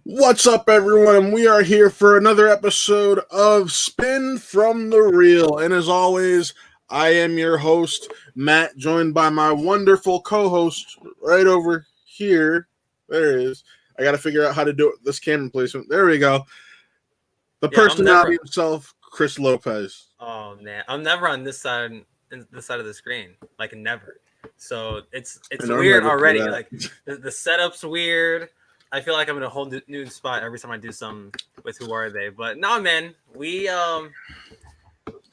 What's up, everyone? We are here for another episode of Spin from the Reel. And as always, I am your host, Matt, joined by my wonderful co-host right over here. There it is. I got to figure out how to do it. This camera placement. There we go. The personality himself, Chris Lopez. Oh man, I'm never on this side of the screen. Like never. So it's weird already. Like the setup's weird. I feel like I'm in a whole new spot every time I do something with Who Are They. But no, man, we got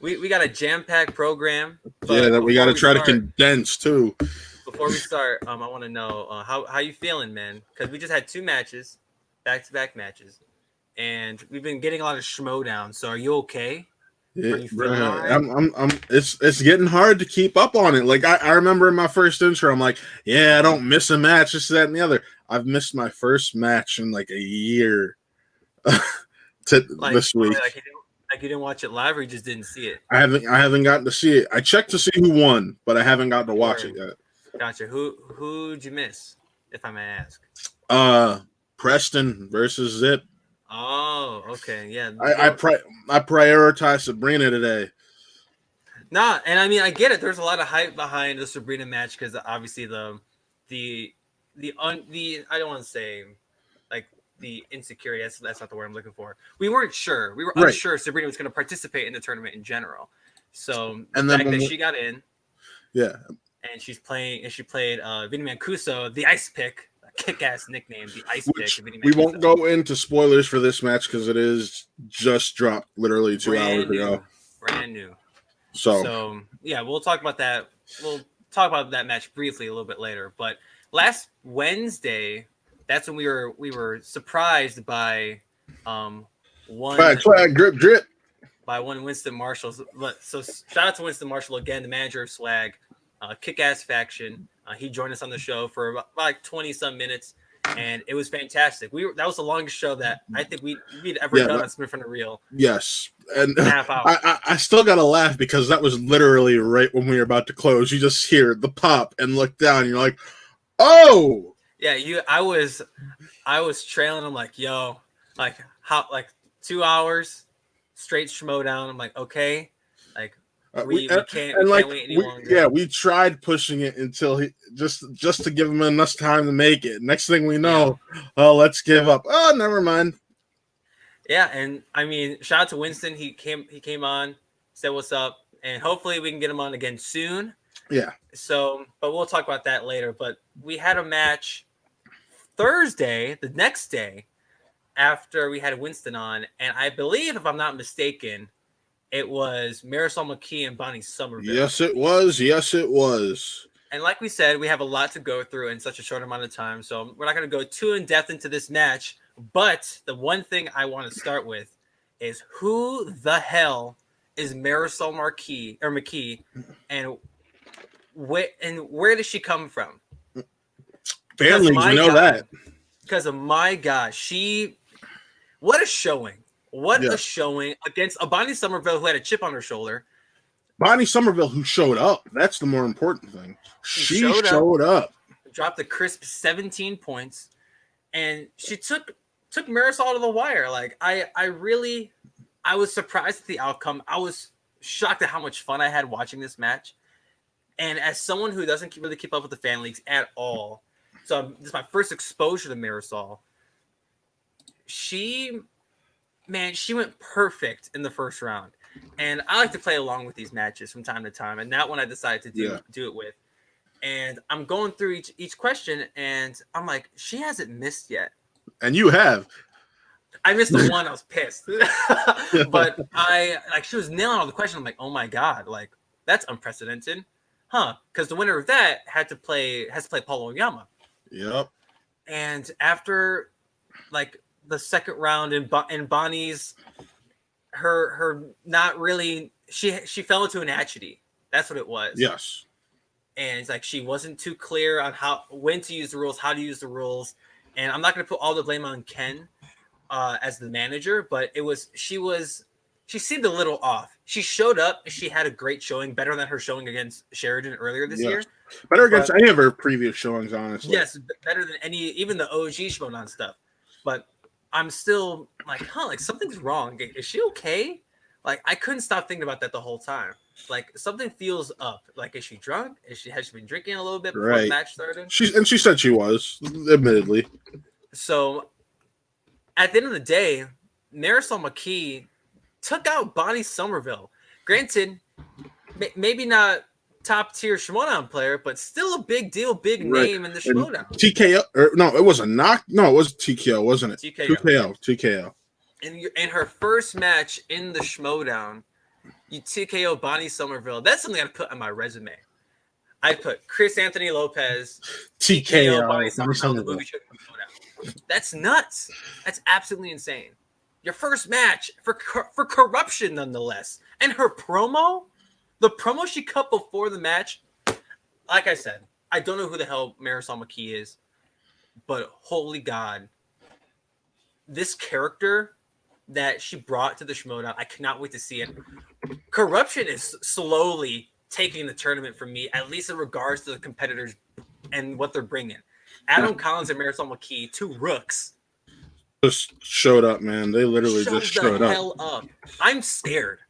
a jam-packed program. Yeah, that we got to try to condense too. Before we start, I want to know how you feeling, man? Because we just had two matches, back-to-back matches, and we've been getting a lot of Schmoedown. So are you okay? Yeah, right? It's getting hard to keep up on it. Like I remember in my first intro, I'm like, yeah, I don't miss a match, this, that, and the other. I've missed my first match in like a year this week. Like you didn't watch it live, or you just didn't see it? I haven't gotten to see it. I checked to see who won, but I haven't gotten to watch it yet. Gotcha. Who'd you miss, if I may ask? Preston versus Zip. Oh, okay, yeah. I prioritized Sabrina today. Nah, and I mean I get it. There's a lot of hype behind the Sabrina match because obviously the I don't want to say like the insecurity. That's not the word I'm looking for. We weren't sure. We were unsure if Sabrina was going to participate in the tournament in general. So the fact that she got in, yeah, and she played Vinny Mancuso, the Ice Pick. Kick-ass nickname, the Ice Pick. We won't go into spoilers for this match because it is just dropped literally 2 hours ago. Brand new. So yeah, we'll talk about that. We'll talk about that match briefly a little bit later. But last Wednesday, that's when we were surprised by one swag drip by one Winston Marshall. So shout out to Winston Marshall again, the manager of Swag, kick-ass faction. He joined us on the show for about like 20-some minutes, and it was fantastic. That was the longest show that I think we'd ever done on Spin from the Reel. Yes, and half hour. I still got to laugh because that was literally right when we were about to close. You just hear the pop and look down, and you're like, "Oh, yeah." I was trailing. I'm like, "Yo, like how 2 hours straight Schmoedown." I'm like, "Okay." Like, we can't wait any longer. Yeah, we tried pushing it until he just to give him enough time to make it. Next thing we know, let's give up. Oh, never mind. Yeah, and I mean, shout out to Winston. He came on, said what's up, and hopefully we can get him on again soon. Yeah. So, but we'll talk about that later. But we had a match Thursday, the next day, after we had Winston on, and I believe, if I'm not mistaken, it was Marisol McKee and Bonnie Somerville. Yes, it was. Yes, it was. And like we said, we have a lot to go through in such a short amount of time. So we're not going to go too in-depth into this match. But the one thing I want to start with is who the hell is Marisol McKee, and where does she come from? Families know that. Because of my gosh, what a showing. What a showing against a Bonnie Somerville who had a chip on her shoulder. Bonnie Somerville who showed up. That's the more important thing. She showed up. Dropped a crisp 17 points. And she took Marisol to the wire. Like, I was surprised at the outcome. I was shocked at how much fun I had watching this match. And as someone who doesn't really keep up with the fan leagues at all, so this is my first exposure to Marisol. She went perfect in the first round. And I like to play along with these matches from time to time. And that one I decided to do it with. And I'm going through each question, and I'm like, she hasn't missed yet. And you have. I missed the one. I was pissed. But she was nailing all the questions. I'm like, oh my God, like that's unprecedented. Huh? Because the winner of that has to play Paul Oyama. Yep. And after like the second round in Bonnie's, her not really, she fell into an atchity. That's what it was. Yes. And it's like she wasn't too clear on when to use the rules, how to use the rules. And I'm not going to put all the blame on Ken as the manager, but she seemed a little off. She showed up. She had a great showing, better than her showing against Sheridan earlier this year. Better against any of her previous showings, honestly. Yes, better than even the OG Schmoedown stuff. But I'm still like, like something's wrong. Is she okay? Like I couldn't stop thinking about that the whole time. Like something feels up. Like is she drunk? Has she been drinking a little bit before the Right. match started? She said she was, admittedly. So at the end of the day, Marisol McKee took out Bonnie Somerville. Granted, maybe not top tier Schmoedown player, but still a big deal, big Right. name in the And Schmoedown. TKO, or no, it was a knock. No, it was TKO, wasn't it? TKO. TKO. In her first match in the Schmoedown, you TKO Bonnie Somerville. That's something I'd put on my resume. I'd put Chris Anthony Lopez, TKO Bonnie Somerville, the movie Schmoedown. That's nuts. That's absolutely insane. Your first match for corruption, nonetheless. And her promo, the promo she cut before the match, like I said, I don't know who the hell Marisol McKee is, but holy God, this character that she brought to the Schmoedown, I cannot wait to see it. Corruption is slowly taking the tournament from me, at least in regards to the competitors and what they're bringing. Adam Collins and Marisol McKee, two rooks, just showed up, man. They literally just showed the hell up. I'm scared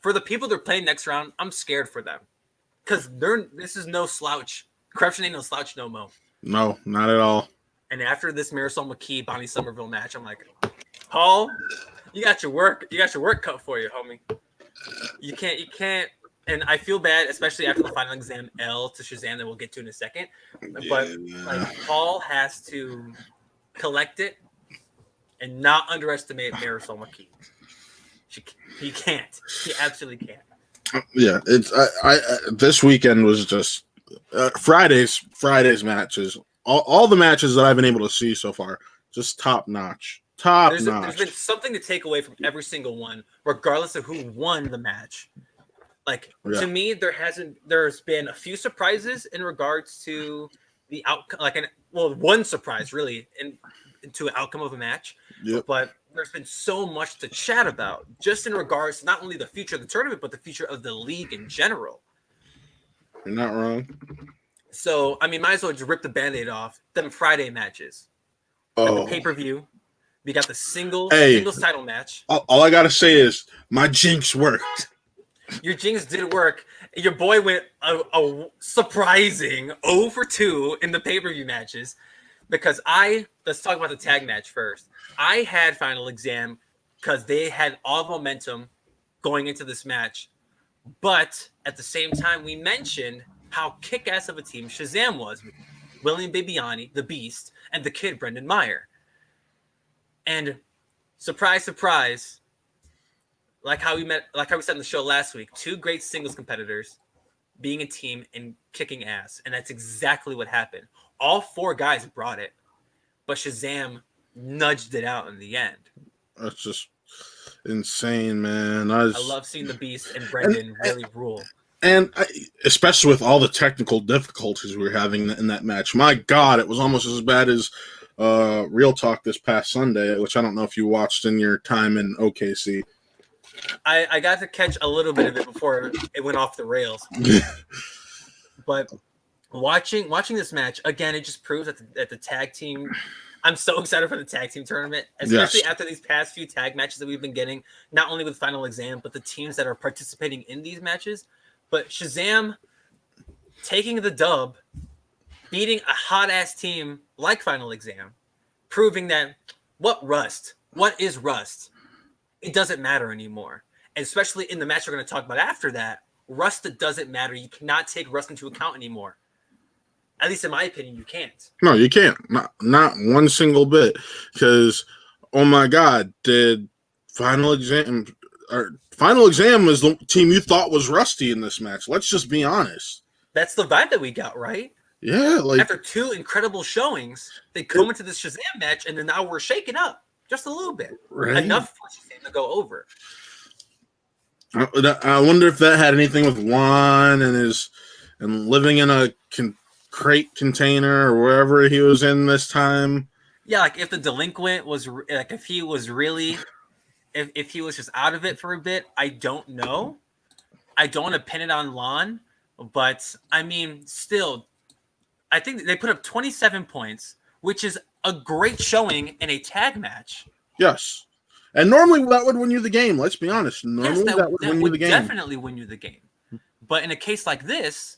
for the people they're playing next round. I'm scared for them because this is no slouch. Corruption ain't no slouch no mo. No, not at all. And after this Marisol McKee Bonnie Somerville match, I'm like, Paul, you got your work cut for you, homie. You can't. And I feel bad, especially after the final exam L to Shazam that we'll get to in a second. But like Paul has to collect it and not underestimate Marisol McKee. He can't. He absolutely can't. Yeah, it's I this weekend was just Friday's matches. All the matches that I've been able to see so far, just top notch. There's been something to take away from every single one, regardless of who won the match. Like to me, there's been a few surprises in regards to the outcome. One surprise really into an outcome of a match. Yep. But there's been so much to chat about, just in regards to not only the future of the tournament, but the future of the league in general. You're not wrong. So I mean, might as well just rip the Band-Aid off. Them Friday matches. The pay-per-view. We got the singles title match. All I gotta say is my jinx worked. Your jinx did work. Your boy went a surprising 0 for 2 in the pay-per-view matches because let's talk about the tag match first. I had Final Exam because they had all momentum going into this match. But at the same time, we mentioned how kick-ass of a team Shazam was with William Bibiani, the Beast, and the kid Brendan Meyer. And surprise, surprise, like how we said in the show last week, two great singles competitors being a team and kicking ass. And that's exactly what happened. All four guys brought it, but Shazam nudged it out in the end. That's just insane, man. I love seeing the Beast and Brendan really rule. And especially with all the technical difficulties we were having in that match. My God, it was almost as bad as Real Talk this past Sunday, which I don't know if you watched in your time in OKC. I got to catch a little bit of it before it went off the rails. But watching this match, again, it just proves that the tag team, I'm so excited for the tag team tournament, especially after these past few tag matches that we've been getting, not only with Final Exam, but the teams that are participating in these matches. But Shazam taking the dub, beating a hot-ass team like Final Exam, proving that what is Rust? It doesn't matter anymore. And especially in the match we're going to talk about after that, Rust doesn't matter. You cannot take Rust into account anymore. At least in my opinion, you can't. No, you can't. Not one single bit. Because, oh my God, did Final Exam was the team you thought was rusty in this match. Let's just be honest. That's the vibe that we got, right? Yeah. After two incredible showings, they come into this Shazam match, and then now we're shaking up just a little bit. Right. Enough for Shazam to go over. I wonder if that had anything with Juan and living in a crate container or wherever he was in this time. Yeah, like if the delinquent was like if he was really if he was just out of it for a bit, I don't know. I don't want to pin it on Lon, but I mean, still, I think they put up 27 points, which is a great showing in a tag match. Yes. And normally that would win you the game. Let's be honest. Normally Yes, that would that win you would the game. definitely win you the game. But in a case like this,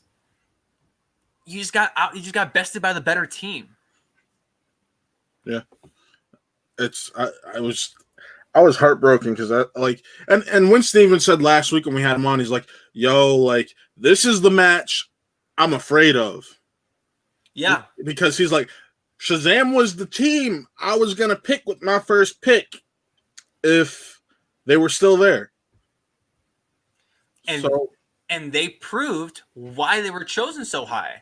you just got bested by the better team. Yeah. I was heartbroken because and Winston even said last week when we had him on, he's like, yo, like, this is the match I'm afraid of. Yeah. Because he's like, Shazam was the team I was gonna pick with my first pick if they were still there. And they proved why they were chosen so high.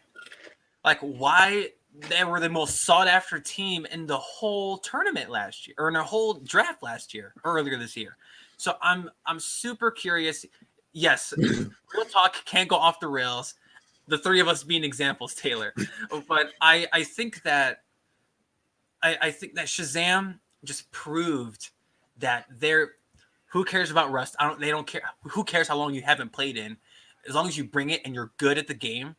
Like, why they were the most sought after team in the whole tournament last year, or in the whole draft last year, earlier this year. So I'm super curious. Yes, real talk can't go off the rails. The three of us being examples, Taylor. But I think that Shazam just proved that who cares about rust? They don't care. Who cares how long you haven't played in? As long as you bring it and you're good at the game,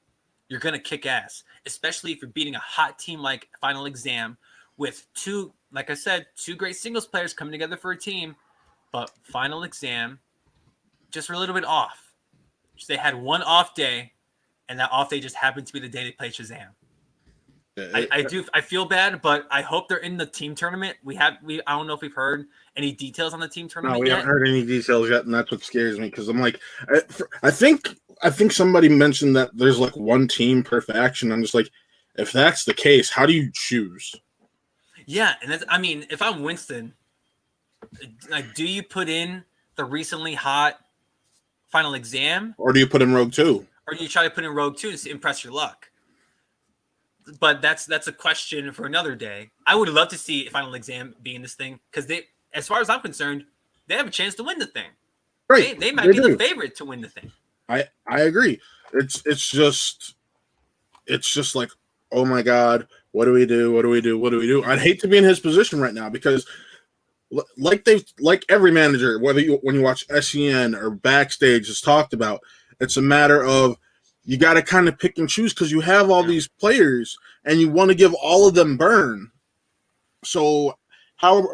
you're going to kick ass, especially if you're beating a hot team like Final Exam with two great singles players coming together for a team. But Final Exam, just a little bit off. They had one off day, and that off day just happened to be the day they played Shazam. I feel bad, but I hope they're in the team tournament. I don't know if we've heard any details on the team tournament. No, we haven't heard any details yet, and that's what scares me because I'm like, I think somebody mentioned that there's like one team per faction. I'm just like, if that's the case, how do you choose? Yeah, and if I'm Winston, like, do you put in the recently hot Final Exam, or do you put in Rogue 2, or do you try to put in Rogue 2 to impress your luck? But that's a question for another day. I would love to see Final Exam be in this thing because they, as far as I'm concerned, they have a chance to win the thing. Right? They might be the favorite to win the thing. I agree. It's just like, oh my god, what do we do? I'd hate to be in his position right now because, like every manager, when you watch SEN or Backstage has talked about, it's a matter of you got to kind of pick and choose because you have all these players and you want to give all of them burn. So how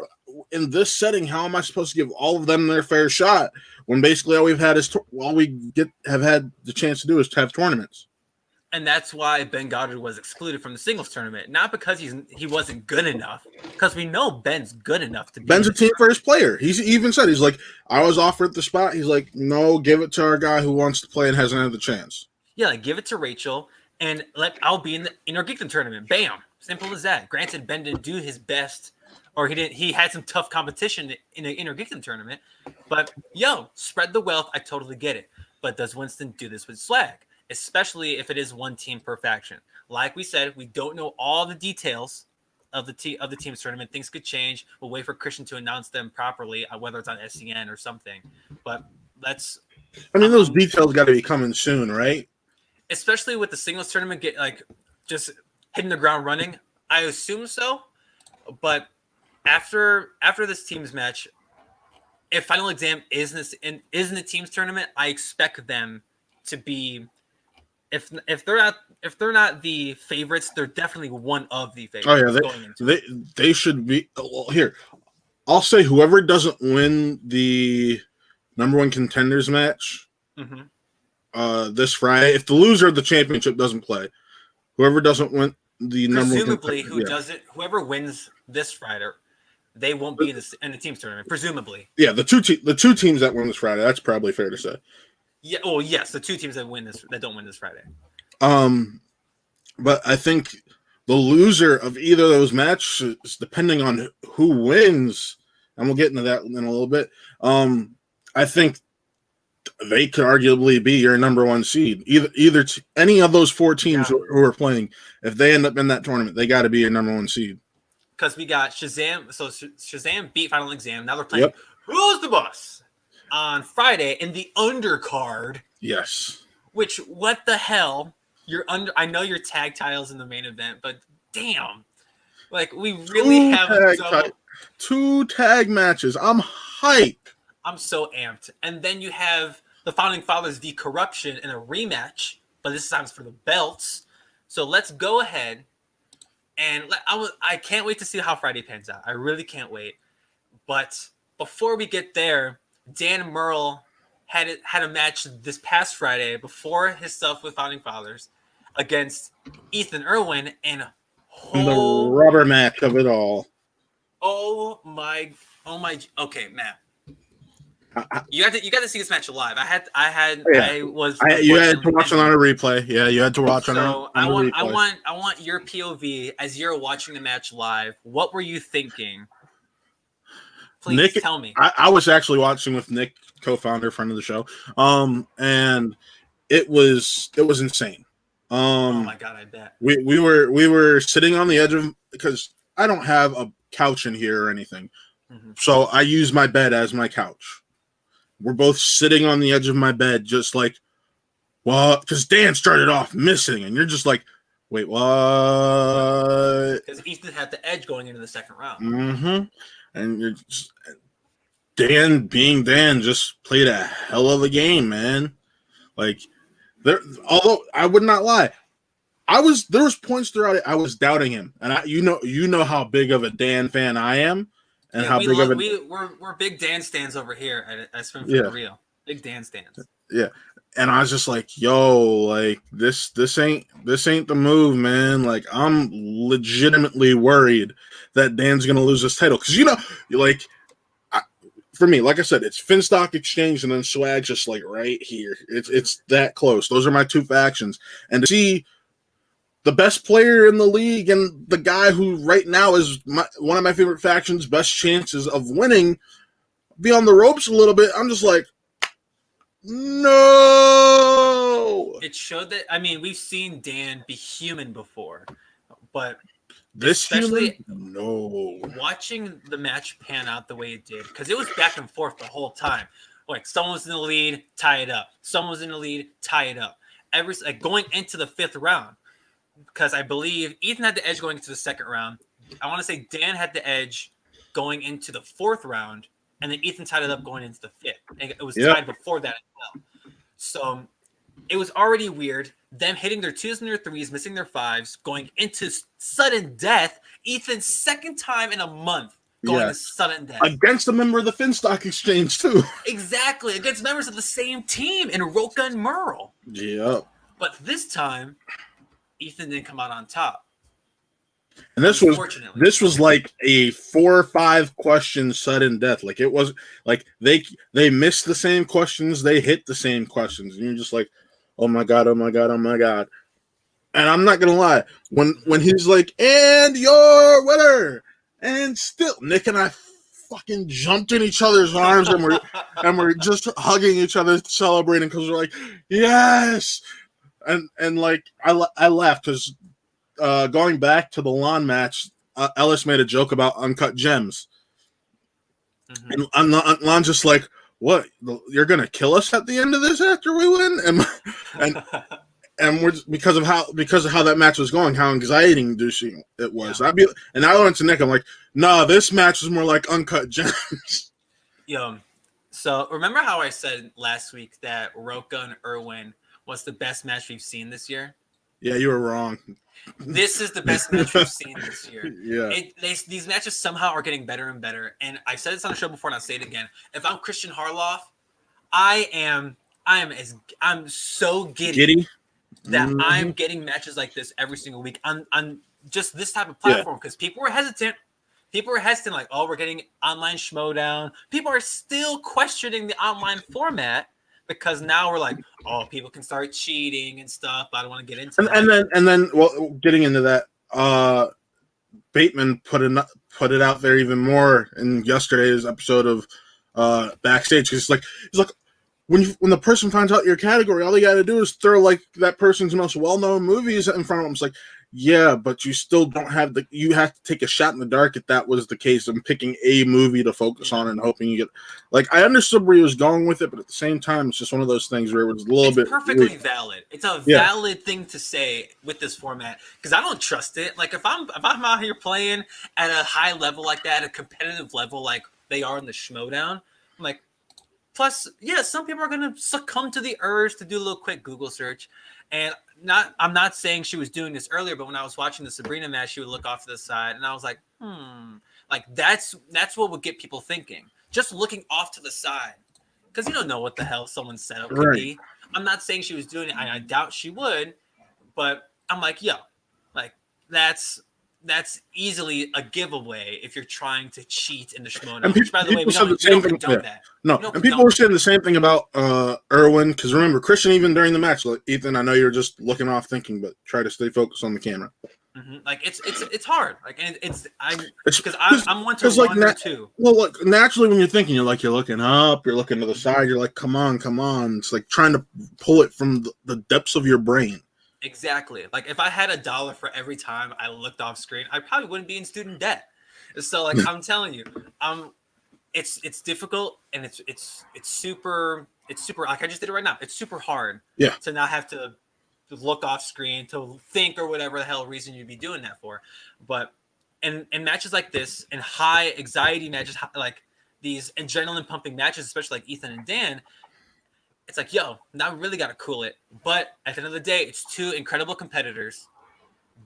in this setting, how am I supposed to give all of them their fair shot when basically all we've had is have had the chance to do is to have tournaments? And that's why Ben Goddard was excluded from the singles tournament, not because he wasn't good enough, because we know Ben's good enough to be. Ben's a team first player. He even said, he's like, I was offered the spot. He's like, no, give it to our guy who wants to play and hasn't had the chance. Yeah, like, give it to Rachel, and I'll be in the Inner Geekdom tournament. Bam, simple as that. Granted, Ben didn't do his best, or he had some tough competition in the Inner Geekdom tournament, but spread the wealth. I totally get it. But does Winston do this with Swag? Especially if it is one team per faction. Like we said, we don't know all the details of the team's tournament. Things could change. We'll wait for Christian to announce them properly, whether it's on SCN or something. But those details got to be coming soon, right? Especially with the singles tournament just hitting the ground running. I assume so. But after this team's match, if Final Exam is in the team's tournament, I expect them to be. If they're not the favorites, they're definitely one of the favorites. Oh yeah, they should be. Well, here, I'll say whoever doesn't win the number one contenders match this Friday, if the loser of the championship doesn't play, whoever doesn't win the presumably whoever wins this Friday, they won't be in the team's tournament. Presumably, yeah, the two teams that win this Friday. That's probably fair to say. Yeah. Well, yes, the two teams that don't win this Friday. But I think the loser of either of those matches, depending on who wins, and we'll get into that in a little bit. I think they could arguably be your number one seed. Either any of those four teams who are playing, if they end up in that tournament, they got to be your number one seed. Because we got Shazam. So Shazam beat Final Exam. Now they're playing Who's the Boss on Friday in the undercard. Yes. Which, what the hell? I know your tag titles in the main event, but damn. Like, we really have two tag matches. I'm hype. I'm so amped. And then you have the Founding Fathers v. Corruption in a rematch, but this time's for the belts. So let's go ahead And I can't wait to see how Friday pans out. I really can't wait. But before we get there, Dan Murrell had a match this past Friday before his stuff with Founding Fathers against Ethan Erwin, and The rubber match of it all. Oh my! Okay, Matt, you got to see this match live. You had to watch it on a replay. Yeah, you had to watch it on a replay. I want your POV as you're watching the match live. What were you thinking? Please Nick, tell me. I was actually watching with Nick, co-founder, friend of the show, and it was insane. Oh my god, I bet we were sitting on the edge of, because I don't have a couch in here or anything, so I use my bed as my couch. We're both sitting on the edge of my bed, just like, well, because Dan started off missing, and you're just like, wait, what? Because Ethan had the edge going into the second round. Mm-hmm. And you're just, Dan, being Dan, just played a hell of a game, man. Like, although I would not lie, there was points throughout it I was doubting him, and you know how big of a Dan fan I am, and how big of we're big Dan stands over here at Spin for the Real. Big Dan stands. Yeah, and I was just like, yo, like this ain't the move, man. Like, I'm legitimately worried that Dan's gonna lose this title, because like, for me, like I said, it's Finstock Exchange and then Swag, just like right here. It's that close. Those are my two factions, and to see the best player in the league and the guy who right now is one of my favorite factions' best chances of winning be on the ropes a little bit, I'm just like, no. It showed that, I mean, we've seen Dan be human before, but especially no. Watching the match pan out the way it did, because it was back and forth the whole time. Like, someone was in the lead, tie it up. Someone was in the lead, tie it up. Going into the fifth round, because I believe Ethan had the edge going into the second round. I want to say Dan had the edge going into the fourth round, and then Ethan tied it up going into the fifth. And it was tied before that as well. So it was already weird. Them hitting their twos and their threes, missing their fives, going into sudden death. Ethan's second time in a month going to sudden death. Against a member of the Finstock Exchange, too. Exactly. Against members of the same team in Roka and Murrell. Yeah. But this time, Ethan didn't come out on top. And this was like a 4 or 5 question sudden death. Like, it was like they missed the same questions, they hit the same questions, and you're just like, oh my god, oh my god, oh my god. And I'm not gonna lie, when he's like, and your winner, and still Nick and I fucking jumped in each other's arms, and we're just hugging each other, celebrating, because we're like, yes. And like I laughed because going back to the lawn match, Ellis made a joke about uncut gems, and Lon's just like, "What? You're gonna kill us at the end of this after we win?" And we're because of how that match was going, how anxiety-inducing it was. Yeah. And I went to Nick. I'm like, "No, this match was more like uncut gems." So remember how I said last week that Roka and Erwin was the best match we've seen this year? Yeah, you were wrong. This is the best match we've seen this year. Yeah, these matches somehow are getting better and better. And I've said this on the show before, and I'll say it again. If I'm Christian Harloff, I'm so giddy that I'm getting matches like this every single week on just this type of platform, because people were hesitant. People were hesitant, like, oh, we're getting online Schmoedown. People are still questioning the online format, because now we're like, oh, people can start cheating and stuff. But I don't want to get into that. And then, well, getting into that, Bateman put it out there even more in yesterday's episode of Backstage. He's like, when the person finds out your category, all you got to do is throw like that person's most well-known movies in front of them. It's like, yeah, but you still don't have you have to take a shot in the dark if that was the case. I'm picking a movie to focus on and hoping you get, like, I understood where he was going with it, but at the same time, it's just one of those things where it was a little bit perfectly valid. It's a valid thing to say with this format, because I don't trust it. Like, if I'm out here playing at a high level like that, at a competitive level like they are in the Schmoedown, I'm like, Plus, yeah, some people are gonna succumb to the urge to do a little quick Google search. And I'm not saying she was doing this earlier, but when I was watching the Sabrina match, she would look off to the side, and I was like, like that's what would get people thinking. Just looking off to the side, because you don't know what the hell someone's setup could be. I'm not saying she was doing it. I doubt she would, but I'm like, yo, like that's easily a giveaway if you're trying to cheat in the Schmoedown. Which, by the way, we don't condone that. No, and people were saying the same thing about Erwin, because remember, Christian, even during the match, like, Ethan, I know you're just looking off thinking, but try to stay focused on the camera. Like it's hard. Like, and I'm one to like wonder too. Well, look, naturally when you're thinking, you're looking up, you're looking to the side, you're like, come on. It's like trying to pull it from the depths of your brain. Exactly. Like, if I had $1 for every time I looked off screen, I probably wouldn't be in student debt. So, like, I'm telling you, it's difficult, and it's super like I just did it right now. It's super hard to not have to look off screen, to think, or whatever the hell reason you'd be doing that for. But in matches like this, and high anxiety matches, like these adrenaline pumping matches, especially like Ethan and Dan, it's like, yo, now we really got to cool it. But at the end of the day, it's two incredible competitors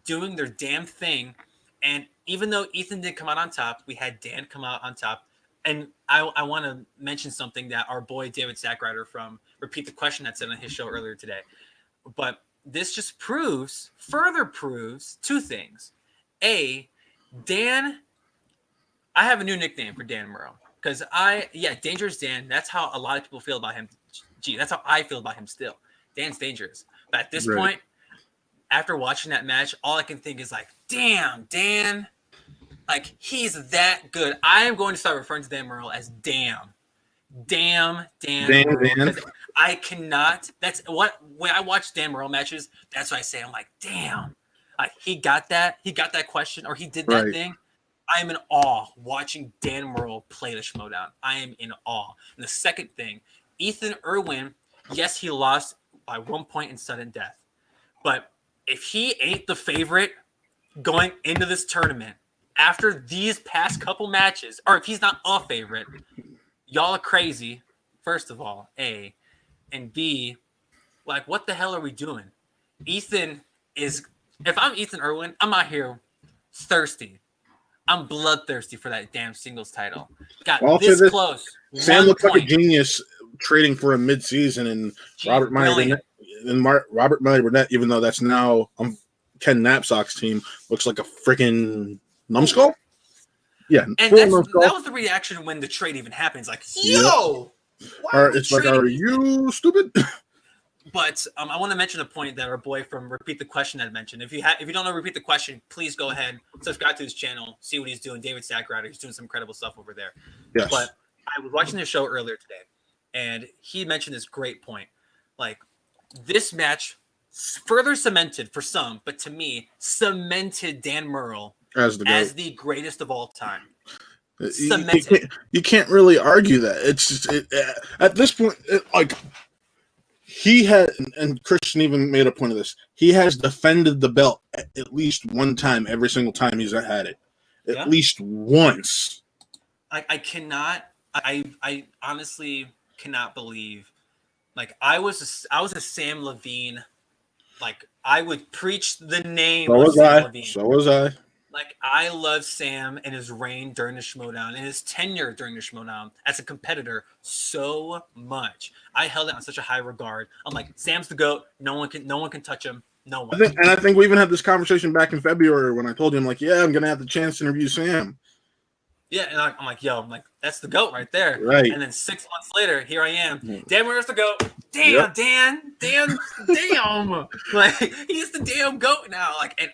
doing their damn thing. And even though Ethan didn't come out on top, we had Dan come out on top. And I want to mention something that our boy David Sackrider from Repeat the Question had said on his show earlier today. But this just further proves two things. A, Dan, I have a new nickname for Dan Murrell. Because Dangerous Dan, that's how a lot of people feel about him. Gee, that's how I feel about him still. Dan's dangerous. But at this point, after watching that match, all I can think is like, damn, Dan. Like, he's that good. I am going to start referring to Dan Murrell as damn. Damn, Dan Murrell. I cannot. That's what, when I watch Dan Murrell matches, that's what I say. I'm like, damn. Like, he got that. He got that question, or he did that thing. I am in awe watching Dan Murrell play the Schmoedown. I am in awe. And the second thing, Ethan Erwin, yes, he lost by 1 point in sudden death. But if he ain't the favorite going into this tournament after these past couple matches, or if he's not a favorite, y'all are crazy, first of all, A. And B, like, what the hell are we doing? Ethan is, if I'm Ethan Erwin, I'm out here thirsty. I'm bloodthirsty for that damn singles title. Got this close. Sam looked like a genius trading for a mid-season, and Robert Meyer Burnett, even though that's now Ken Knapsack's team, looks like a freaking numbskull. Yeah, and that was the reaction when the trade even happens. Like, yo, it's like, are you stupid? But I want to mention a point that our boy from Repeat the Question had mentioned. If you don't know Repeat the Question, please go ahead, subscribe to his channel, see what he's doing. David Sackrider, he's doing some incredible stuff over there. Yes. But I was watching the show earlier today, and he mentioned this great point. Like, this match further cemented for some, but to me, cemented Dan Murrell as the greatest of all time. You can't really argue that. It's just, at this point, like, he had, and Christian even made a point of this, he has defended the belt at least one time every single time he's had it. At least once. I honestly cannot believe, like, I was a Sam Levine, like, I would preach the name of Sam Levine. So was I. Like, I love Sam and his reign during the Schmoedown and his tenure during the Schmoedown as a competitor so much. I held it on such a high regard. I'm like, Sam's the GOAT. No one can touch him. No one. I think we even had this conversation back in February when I told you, I'm like, yeah, I'm gonna have the chance to interview Sam. Yeah, and I'm like, that's the GOAT right there. Right. And then 6 months later, here I am. Dan Murrell's the GOAT. Damn, Dan. Damn. Like, he's the damn GOAT now. Like, and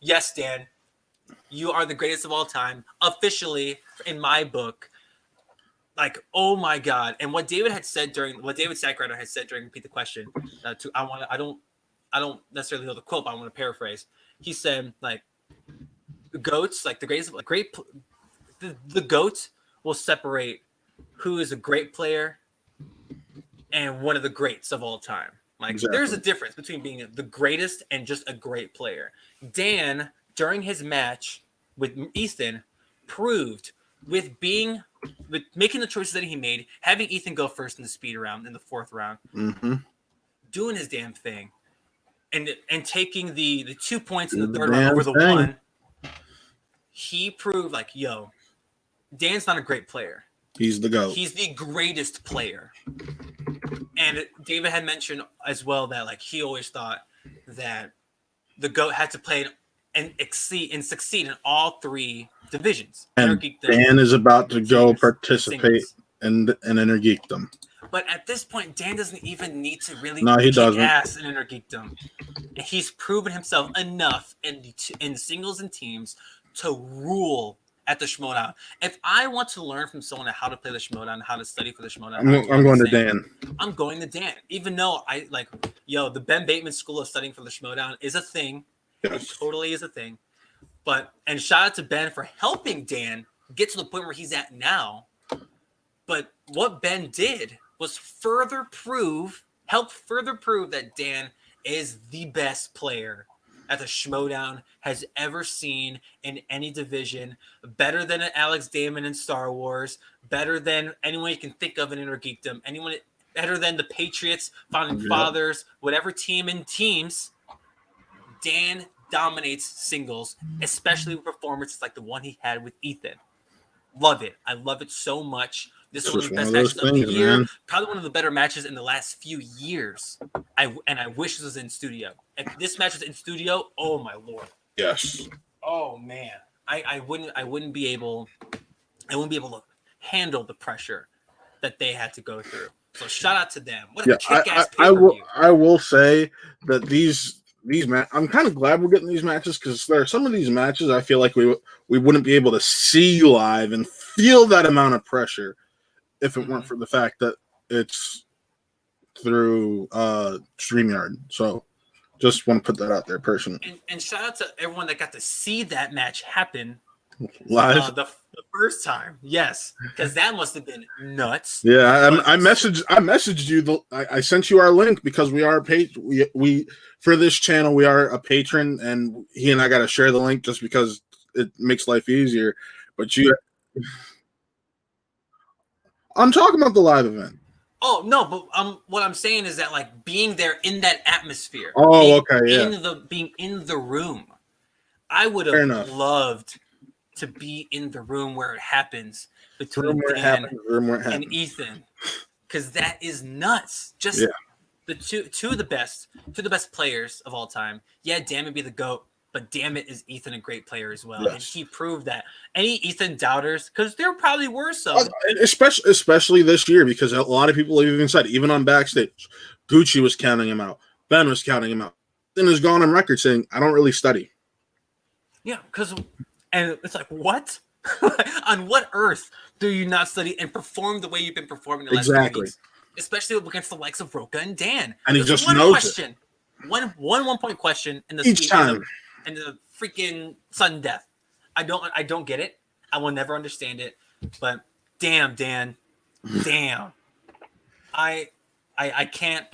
yes, Dan, you are the greatest of all time, officially, in my book. Like, oh my God. And what David Sackrider had said during Repeat the Question, I don't necessarily know the quote, but I want to paraphrase. He said, like, the GOATs, like the greatest, the GOAT will separate who is a great player and one of the greats of all time. Like, There's a difference between being the greatest and just a great player. Dan, during his match with Ethan, proved with making the choices that he made, having Ethan go first in the speed round in the 4th round, doing his damn thing, and taking the 2 points in the 3rd round over the 1, he proved like, yo, Dan's not a great player. He's the GOAT. He's the greatest player. And David had mentioned as well that like he always thought that the GOAT had to play and succeed in all 3 divisions. And Dan is about to go participate in Inner Geekdom. But at this point, Dan doesn't even need to really kick ass in Inner Geekdom. He's proven himself enough in singles and teams to rule at the Schmoedown. If I want to learn from someone how to play the Schmoedown, how to study for the Schmoedown, I'm going to Dan. I'm going to Dan. Even though the Ben Bateman School of Studying for the Schmoedown is a thing. Yes. It totally is a thing. And shout out to Ben for helping Dan get to the point where he's at now. But what Ben did was help further prove that Dan is the best player that the Schmoedown has ever seen in any division, better than Alex Damon in Star Wars, better than anyone you can think of in Inner Geekdom, better than the Patriots, Founding Fathers, whatever team in teams. Dan dominates singles, especially with performances like the one he had with Ethan. Love it. I love it so much. This is one of the best matches of the year. Man. Probably one of the better matches in the last few years. I wish this was in studio. If this match was in studio, oh my lord. Yes. Oh man. I wouldn't be able to handle the pressure that they had to go through. So shout out to them. What a kick-ass pay-per-view. I will say that these I'm kind of glad we're getting these matches because there are some of these matches I feel like we wouldn't be able to see live and feel that amount of pressure if it weren't for the fact that it's through StreamYard. So just want to put that out there personally. And shout out to everyone that got to see that match happen live the first time. Yes, because that must have been nuts. Yeah, I messaged you. I sent you our link because we are we for this channel we are a patron, and he and I got to share the link just because it makes life easier. But I'm talking about the live event. Oh no, but what I'm saying is that like being there in that atmosphere. Being in the room, I would have loved to be in the room where it happens between Dan and Ethan, because that is nuts. Just the two of the best players of all time. Yeah, damn it, be the GOAT. But damn it, is Ethan a great player as well? Yes. And he proved that. Any Ethan doubters, because there probably were some. Especially this year, because a lot of people have even said, even on backstage, Gucci was counting him out. Ben was counting him out. Then has gone on record saying, I don't really study. Yeah, and it's like, what? On what earth do you not study and perform the way you've been performing the last few weeks? Especially against the likes of Roca and Dan. And he just knows question. It. One point question in the each time. And the freaking sudden death. I don't get it. I will never understand it. But damn, Dan. Damn. I can't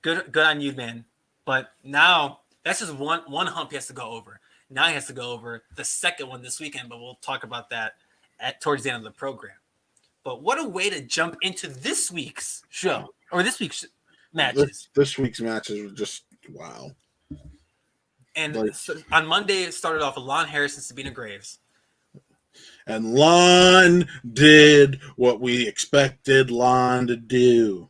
good on you, man. But now that's just one hump he has to go over. Now he has to go over the second one this weekend, but we'll talk about that towards the end of the program. But what a way to jump into this week's show or this week's matches. This week's matches were just wow. And on Monday, it started off with Lon Harris and Sabina Graves. And Lon did what we expected Lon to do.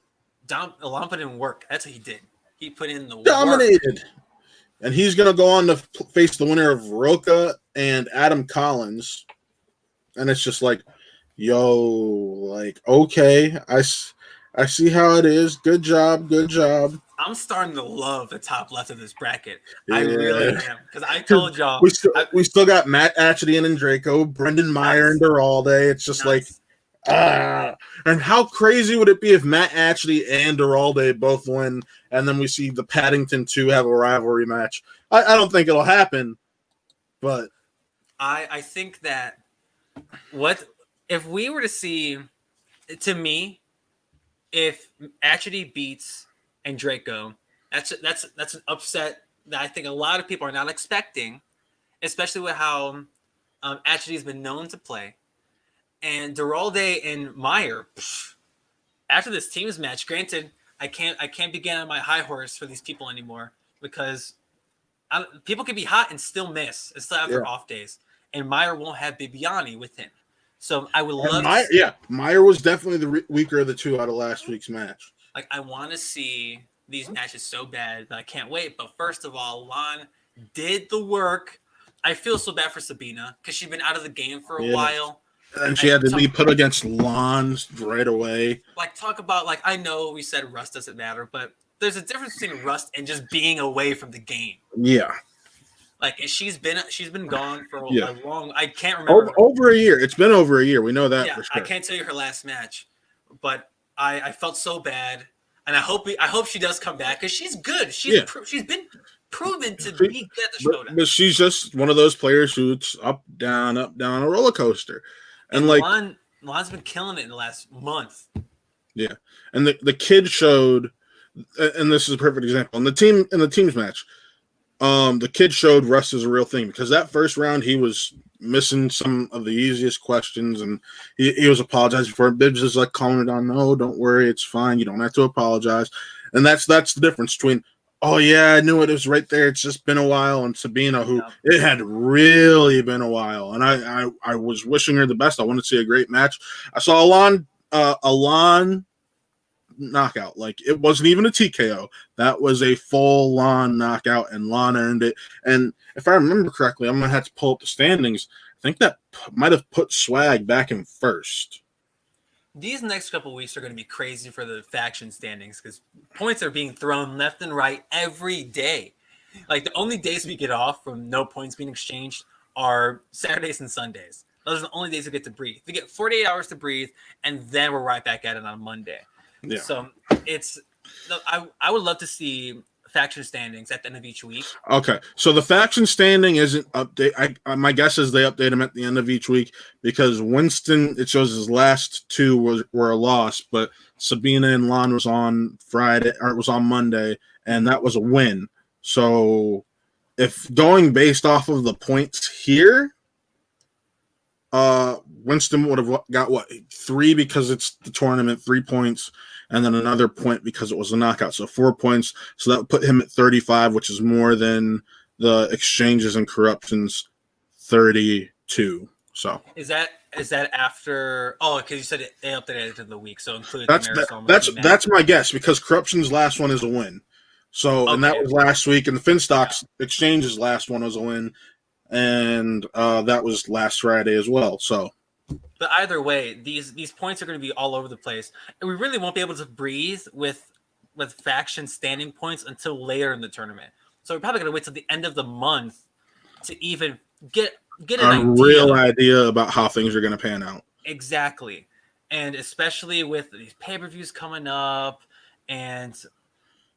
Lon put in work. That's what he did. He put in the dominated. Work. And he's going to go on to face the winner of Roca and Adam Collins. And it's just like, yo, like, okay, I see how it is. Good job. I'm starting to love the top left of this bracket. Yeah. I really am. Because I told y'all. We still got Matt Atchedian and Draco, Brendan Meyer and Duralde. It's just like, and how crazy would it be if Matt Atchedy and Duralde both win, and then we see the Paddington 2 have a rivalry match? I don't think it'll happen, but I think that if we were to see, to me, if Atchedy beats and Draco, that's an upset that I think a lot of people are not expecting, especially with how Actually, has been known to play. And Duralde and Meyer, after this teams match, granted, I can't begin on my high horse for these people anymore because people can be hot and still miss and still have their off days. And Meyer won't have Bibiani with him. So I would love Meyer was definitely the weaker of the two out of last week's match. Like, I want to see these matches so bad that I can't wait. But first of all, Lon did the work. I feel so bad for Sabina because she's been out of the game for a while. And she had to be put against Lon right away. Like, talk about, like, I know we said rust doesn't matter, but there's a difference between rust and just being away from the game. Yeah. Like, she's been gone for a long. I can't remember over a year. It's been over a year. We know that. Yeah, for sure. I can't tell you her last match, but I felt so bad, and I hope she does come back because she's good. She's been proven to be good at the Schmoedown. But she's just one of those players who's up down a roller coaster, and like Lon's been killing it in the last month. Yeah, and the kid showed, and this is a perfect example in the teams match. The kid showed Russ is a real thing because that first round he was missing some of the easiest questions and he was apologizing for it. Bibbs is like calling it on. No, don't worry, it's fine. You don't have to apologize. And that's the difference between, oh yeah, I knew it was right there. It's just been a while, and Sabina, who it had really been a while, and I was wishing her the best. I wanted to see a great match. I saw Alon knockout. Like, it wasn't even a TKO. That was a full Lon knockout, and Lon earned it. And if I remember correctly, I'm gonna have to pull up the standings. I think that might have put Swag back in first. These next couple of weeks are going to be crazy for the faction standings because points are being thrown left and right every day. Like, the only days we get off from no points being exchanged are Saturdays and Sundays. Those are the only days we get to breathe. We get 48 hours to breathe, and then we're right back at it on Monday. Yeah. So I would love to see faction standings at the end of each week. Okay, so the faction standing isn't update. My guess is they update them at the end of each week because Winston, it shows his last two were a loss, but Sabina and Lon was on Friday, or it was on Monday, and that was a win. So if going based off of the points here, Winston would have got 3 because it's the tournament, 3 points, and then another point because it was a knockout. So 4 points. So that would put him at 35, which is more than the exchanges and corruptions 32. So is that after? Oh, because you said they updated it to the week, so including that's my guess because corruption's last one is a win. So and that was last week, and the Finstock's exchange's last one was a win, and that was last Friday as well. So. But either way, these points are going to be all over the place, and we really won't be able to breathe with faction standing points until later in the tournament. So we're probably going to wait till the end of the month to even get a real idea about how things are going to pan out. Exactly, and especially with these pay-per-views coming up, and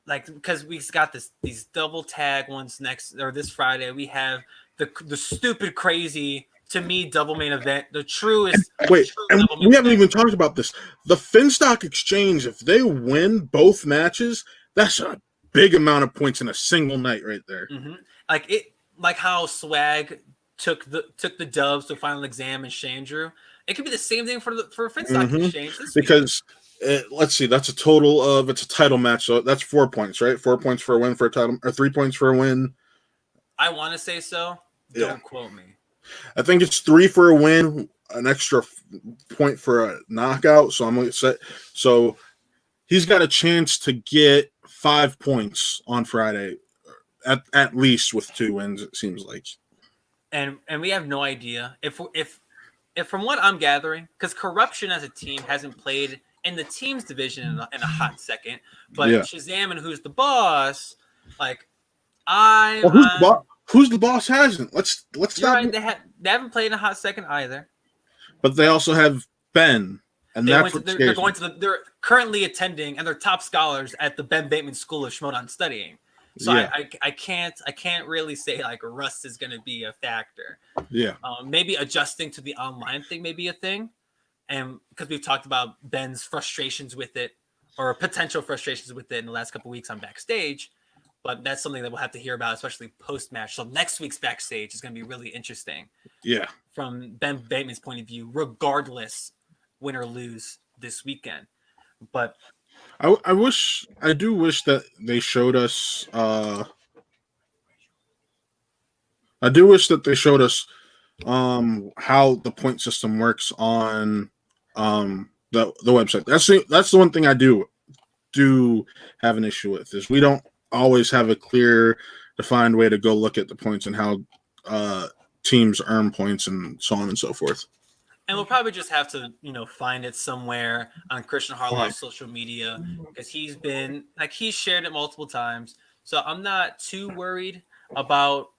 like because we got these double tag ones this Friday. We have the stupid crazy. To me, double main event, the truest. Wait, and we haven't even talked about this. The Finstock exchange, if they win both matches, that's a big amount of points in a single night right there. Mm-hmm. Like how Swag took the dubs to Final Exam and Shane Drew. It could be the same thing for Finstock exchange this because let's see, that's a total of it's a title match, so that's 4 points, right? 4 points for a win for a title, or 3 points for a win. I want to say so. Don't quote me. I think it's 3 for a win, an extra point for a knockout. So I'm going to say, so he's got a chance to get 5 points on Friday, at least with 2 wins. It seems like, and we have no idea if from what I'm gathering, because Corruption as a team hasn't played in the teams division in a hot second, but Shazam and Who's the Boss, like Who's the Boss hasn't. Let's stop. Right, they haven't played in a hot second either. But they also have Ben, and they're currently attending, and they're top scholars at the Ben Bateman School of Schmoedown studying. So I can't really say like rust is going to be a factor. Yeah. Maybe adjusting to the online thing may be a thing, and because we've talked about Ben's frustrations with it, or potential frustrations with it in the last couple of weeks on Backstage. But that's something that we'll have to hear about, especially post-match. So next week's Backstage is going to be really interesting. Yeah. from Ben Bateman's point of view, regardless win or lose this weekend. But I do wish that they showed us. I do wish that they showed us how the point system works on the website. That's the one thing I do have an issue with, is we don't always have a clear, defined way to go look at the points and how teams earn points and so on and so forth. And we'll probably just have to, find it somewhere on Christian Harloff's social media, because he's shared it multiple times. So I'm not too worried about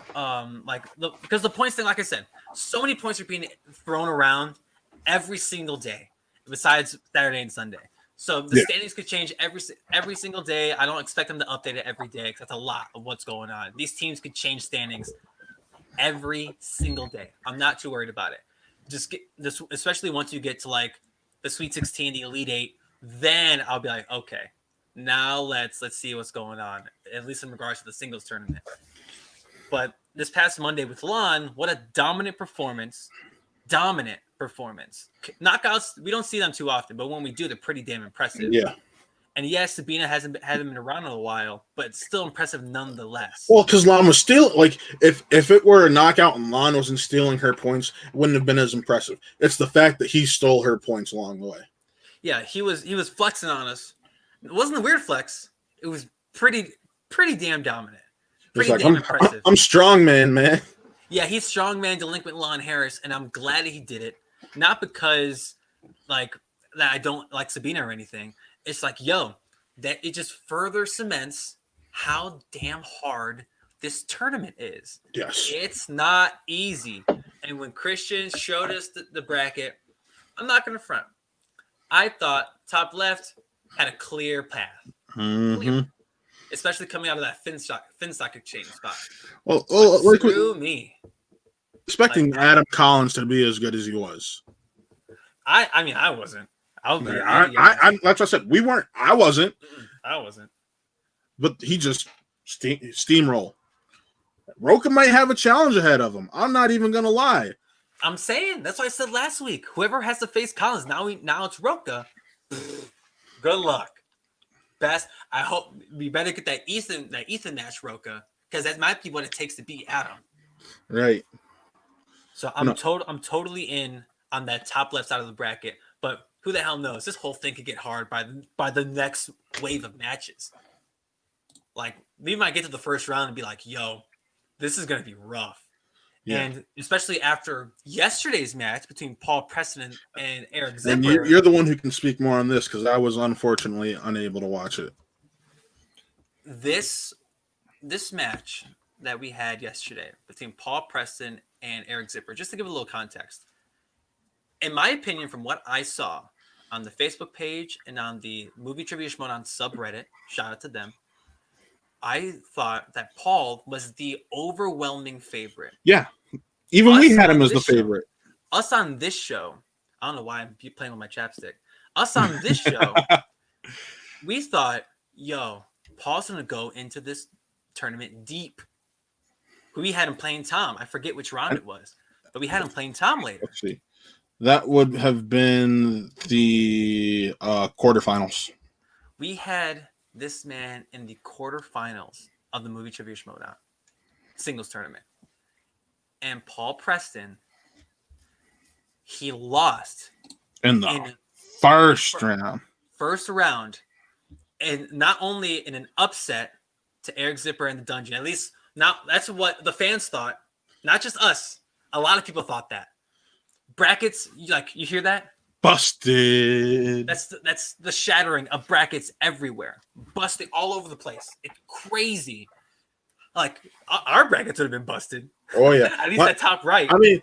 because the points thing, like I said, so many points are being thrown around every single day, besides Saturday and Sunday. So the standings could change every single day. I don't expect them to update it every day, because that's a lot of what's going on. These teams could change standings every single day. I'm not too worried about it. Just get this, especially once you get to like the Sweet 16, the Elite 8, then I'll be like, okay, now let's see what's going on, at least in regards to the singles tournament. But this past Monday with Lon, what a dominant performance. Knockouts, we don't see them too often, but when we do, they're pretty damn impressive. Yeah. And yes, Sabina hasn't been around in a while, but it's still impressive nonetheless. Well, because Lon was stealing. Like, if it were a knockout and Lon wasn't stealing her points, it wouldn't have been as impressive. It's the fact that he stole her points along the way. Yeah, he was flexing on us. It wasn't a weird flex. It was pretty damn dominant. Pretty damn impressive. I'm strong, man. Yeah, he's strongman delinquent Lon Harris, and I'm glad that he did it. Not because that I don't like Sabina or anything. It's like, that it just further cements how damn hard this tournament is. Yes. It's not easy. And when Christian showed us the bracket, I'm not going to front. I thought top left had a clear path. Mm-hmm. Clear. Especially coming out of that Finstock exchange spot. Well, screw me. Expecting Adam Collins to be as good as he was. I wasn't. That's what I said. We weren't. I wasn't. I wasn't. But he just steamroll. Roka might have a challenge ahead of him. I'm not even gonna lie. I'm saying that's what I said last week. Whoever has to face Collins now it's Roka. Good luck. Best. I hope we better get that Ethan match Roka, because that might be what it takes to beat Adam. Right. So I'm totally in on that top left side of the bracket, but who the hell knows? This whole thing could get hard by the next wave of matches. Like, we might get to the first round and be like, this is going to be rough. Yeah. And especially after yesterday's match between Paul Preston and Eric Zipper. And you're the one who can speak more on this, because I was unfortunately unable to watch it. This match that we had yesterday between Paul Preston and Eric Zipper, just to give a little context. In my opinion, from what I saw on the Facebook page and on the Movie Trivia Schmoedown subreddit, shout out to them, I thought that Paul was the overwhelming favorite. Yeah. Even we had him as the favorite. Us on this show, I don't know why I'm playing with my chapstick. Us on this show, we thought, Paul's going to go into this tournament deep. We had him playing Tom. I forget which round it was, but we had him playing Tom later. Let's see. That would have been the quarterfinals. We had this man in the quarterfinals of the Movie Trivia Schmoedown singles tournament. And Paul Preston, he lost in the first round. First round. And not only in an upset to Eric Zipper in the dungeon, at least now that's what the fans thought, not just us. A lot of people thought that. Brackets, you hear that? Busted. That's the shattering of brackets everywhere. Busting all over the place. It's crazy. Like, our brackets would have been busted. Oh yeah. At least that top right. I mean,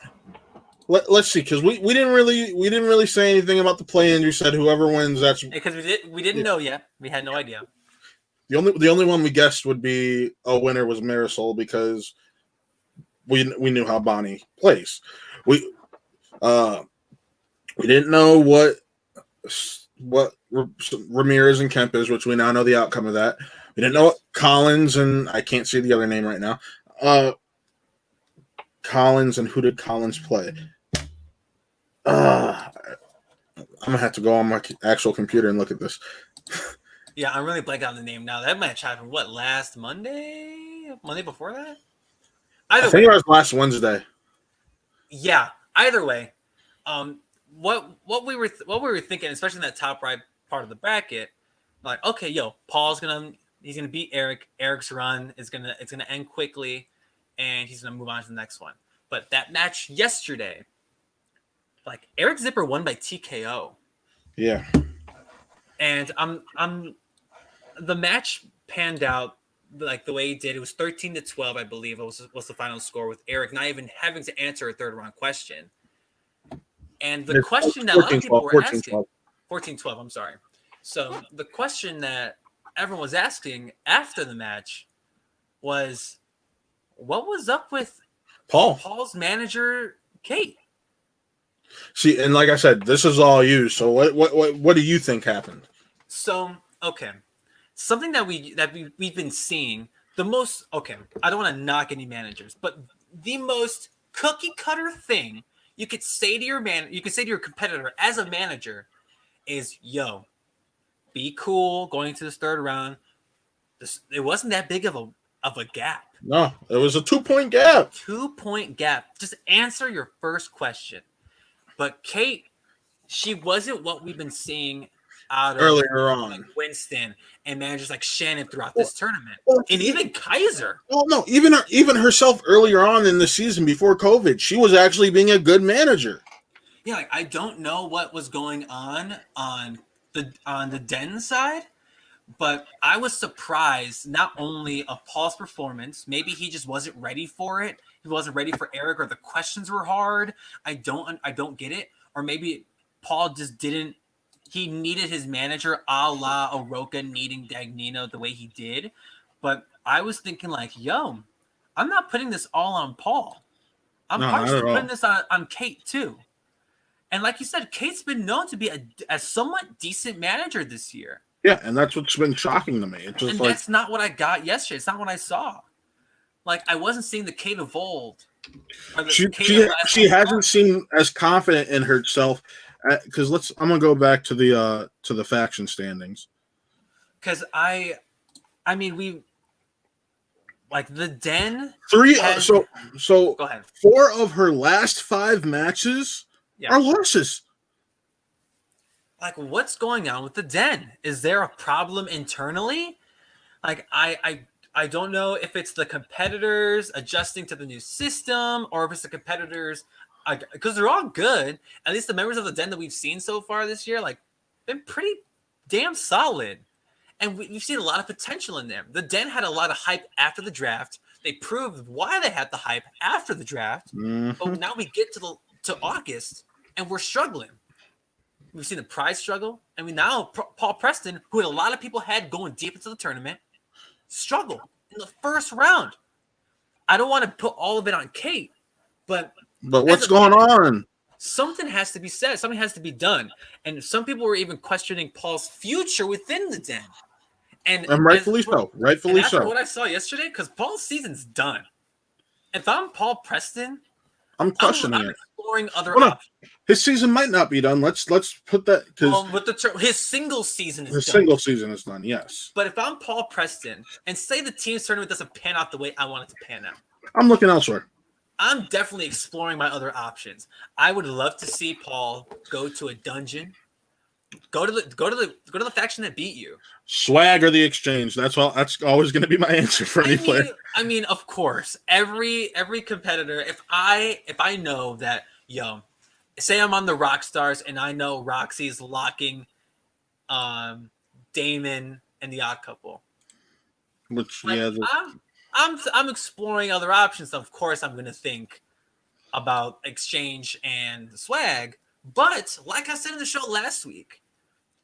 let's see, because we didn't really say anything about the play-in. You said whoever wins, that's because we didn't know yet. We had no idea. The only one we guessed would be a winner was Marisol, because we knew how Bonnie plays. We didn't know what Ramirez and Kemp is, which we now know the outcome of that. We didn't know what Collins and I can't see the other name right now. Collins, and who did Collins play? I'm gonna have to go on my actual computer and look at this. Yeah, I'm really blanking on the name now. That match happened last Monday? Monday before that? I think it was last Wednesday. Yeah. Either way, what we were thinking, especially in that top right part of the bracket, like, okay, Paul's gonna beat Eric. Eric's run it's gonna end quickly, and he's gonna move on to the next one. But that match yesterday, like, Eric Zipper won by TKO. Yeah. And the match panned out like the way he did. It was 13-12, I believe, was the final score, with Eric not even having to answer a third round question. And the question that a lot of people were asking, 14-12, I'm sorry. So the question that everyone was asking after the match was, what was up with Paul's manager, Kate? See, and like I said, this is all you. So what do you think happened? So, okay. Something that we've been seeing the most, okay, I don't want to knock any managers, but the most cookie cutter thing you could say to your competitor as a manager is, be cool going into this third round. It wasn't that big of a gap. No, it was a 2-point gap. 2-point gap. Just answer your first question. But Kate, she wasn't what we've been seeing out of earlier on, like Winston and managers like Shannon throughout this tournament, and even Kaiser. Well, no, even herself earlier on in the season before COVID, she was actually being a good manager. Yeah, like, I don't know what was going on the Den side, but I was surprised not only of Paul's performance. Maybe he just wasn't ready for it. He wasn't ready for Eric, or the questions were hard. I don't get it. Or maybe Paul just didn't. He needed his manager, a la Oroka needing Dagnino the way he did. But I was thinking, like, I'm not putting this all on Paul. I'm partially putting this on Kate too. And like you said, Kate's been known to be a somewhat decent manager this year. Yeah, and that's what's been shocking to me. It's just that's not what I got yesterday. It's not what I saw. Like, I wasn't seeing the Kate of old. She hasn't seemed as confident in herself. Because I'm gonna go back to the faction standings. Because I mean, we like the Den. So go ahead. 4 of her last 5 matches are losses. Like, what's going on with the Den? Is there a problem internally? Like, I don't know if it's the competitors adjusting to the new system, or if it's the competitors, because they're all good. At least the members of the Den that we've seen so far this year, like, been pretty damn solid. And we've seen a lot of potential in them. The Den had a lot of hype after the draft. They proved why they had the hype after the draft. Mm-hmm. But now we get to August, and we're struggling. We've seen the prize struggle, and we now Paul Preston, who a lot of people had going deep into the tournament, struggle in the first round. I don't want to put all of it on Kate, but what's going on? Something has to be said. Something has to be done. And some people were even questioning Paul's future within the Den. And rightfully so. Rightfully so. What I saw yesterday, because Paul's season's done. If I'm Paul Preston, I'm questioning it. Exploring other options. His season might not be done. Let's put that, because his single season is done. His single season is done. Yes. But if I'm Paul Preston, and say the team's tournament doesn't pan out the way I want it to pan out, I'm looking elsewhere. I'm definitely exploring my other options. I would love to see Paul go to a dungeon. Go to the faction that beat you. Swag or the exchange. That's always going to be my answer for any player. I mean, of course, every competitor. If I know that, say I'm on the Rockstars and I know Roxy's locking, Damon and the Odd Couple. I'm exploring other options. Of course, I'm going to think about exchange and the swag. But like I said in the show last week,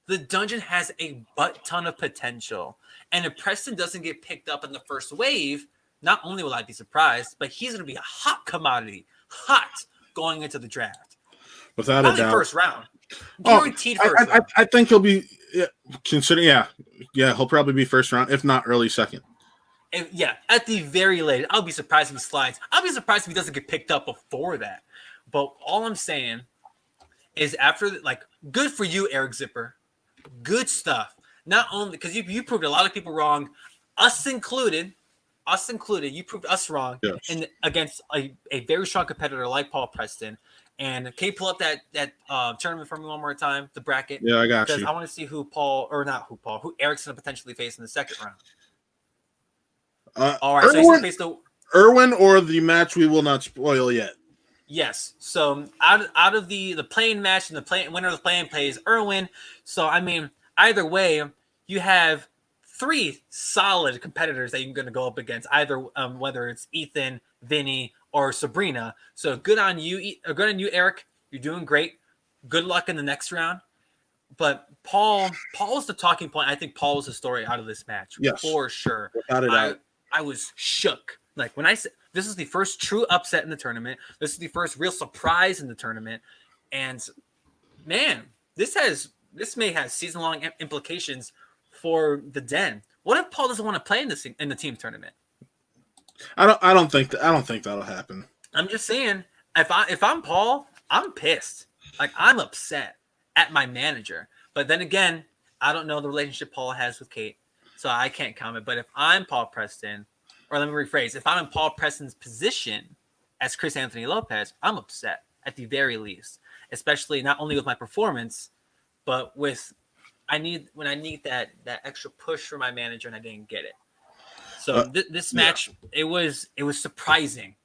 the dungeon has a butt ton of potential. And if Preston doesn't get picked up in the first wave, not only will I be surprised, but he's going to be a hot commodity, going into the draft. Without a doubt. First round. Guaranteed first round. I think he'll be, he'll probably be first round, if not early second. At the very latest, I'll be surprised if he slides. I'll be surprised if he doesn't get picked up before that. But all I'm saying is good for you, Eric Zipper. Good stuff. Not only because you proved a lot of people wrong, us included, you proved us wrong against a very strong competitor like Paul Preston. And can you pull up that tournament for me one more time, the bracket? Yeah, I got you. Because I want to see who Eric's going to potentially face in the second round. All right, Erwin, so he's going to face Erwin or the match we will not spoil yet. Yes. So out of the playing match and the winner of the playing plays Erwin. So I mean, either way, you have 3 solid competitors that you're going to go up against. Either whether it's Ethan, Vinny, or Sabrina. So good on you, Eric. You're doing great. Good luck in the next round. But Paul was the talking point. I think Paul was the story out of this match. Yes, for sure. Without a doubt. I was shook. Like when I said this is the first true upset in the tournament. This is the first real surprise in the tournament. And man, this may have season-long implications for the Den. What if Paul doesn't want to play in the team tournament? I don't think that'll happen. I'm just saying, if I'm Paul, I'm pissed. Like I'm upset at my manager. But then again, I don't know the relationship Paul has with Kate, so I can't comment. But if I'm Paul Preston, or let me rephrase, if I'm in Paul Preston's position as Chris Anthony Lopez, I'm upset at the very least, especially not only with my performance, but with I need that extra push from my manager, and I didn't get it. So this match, it was surprising.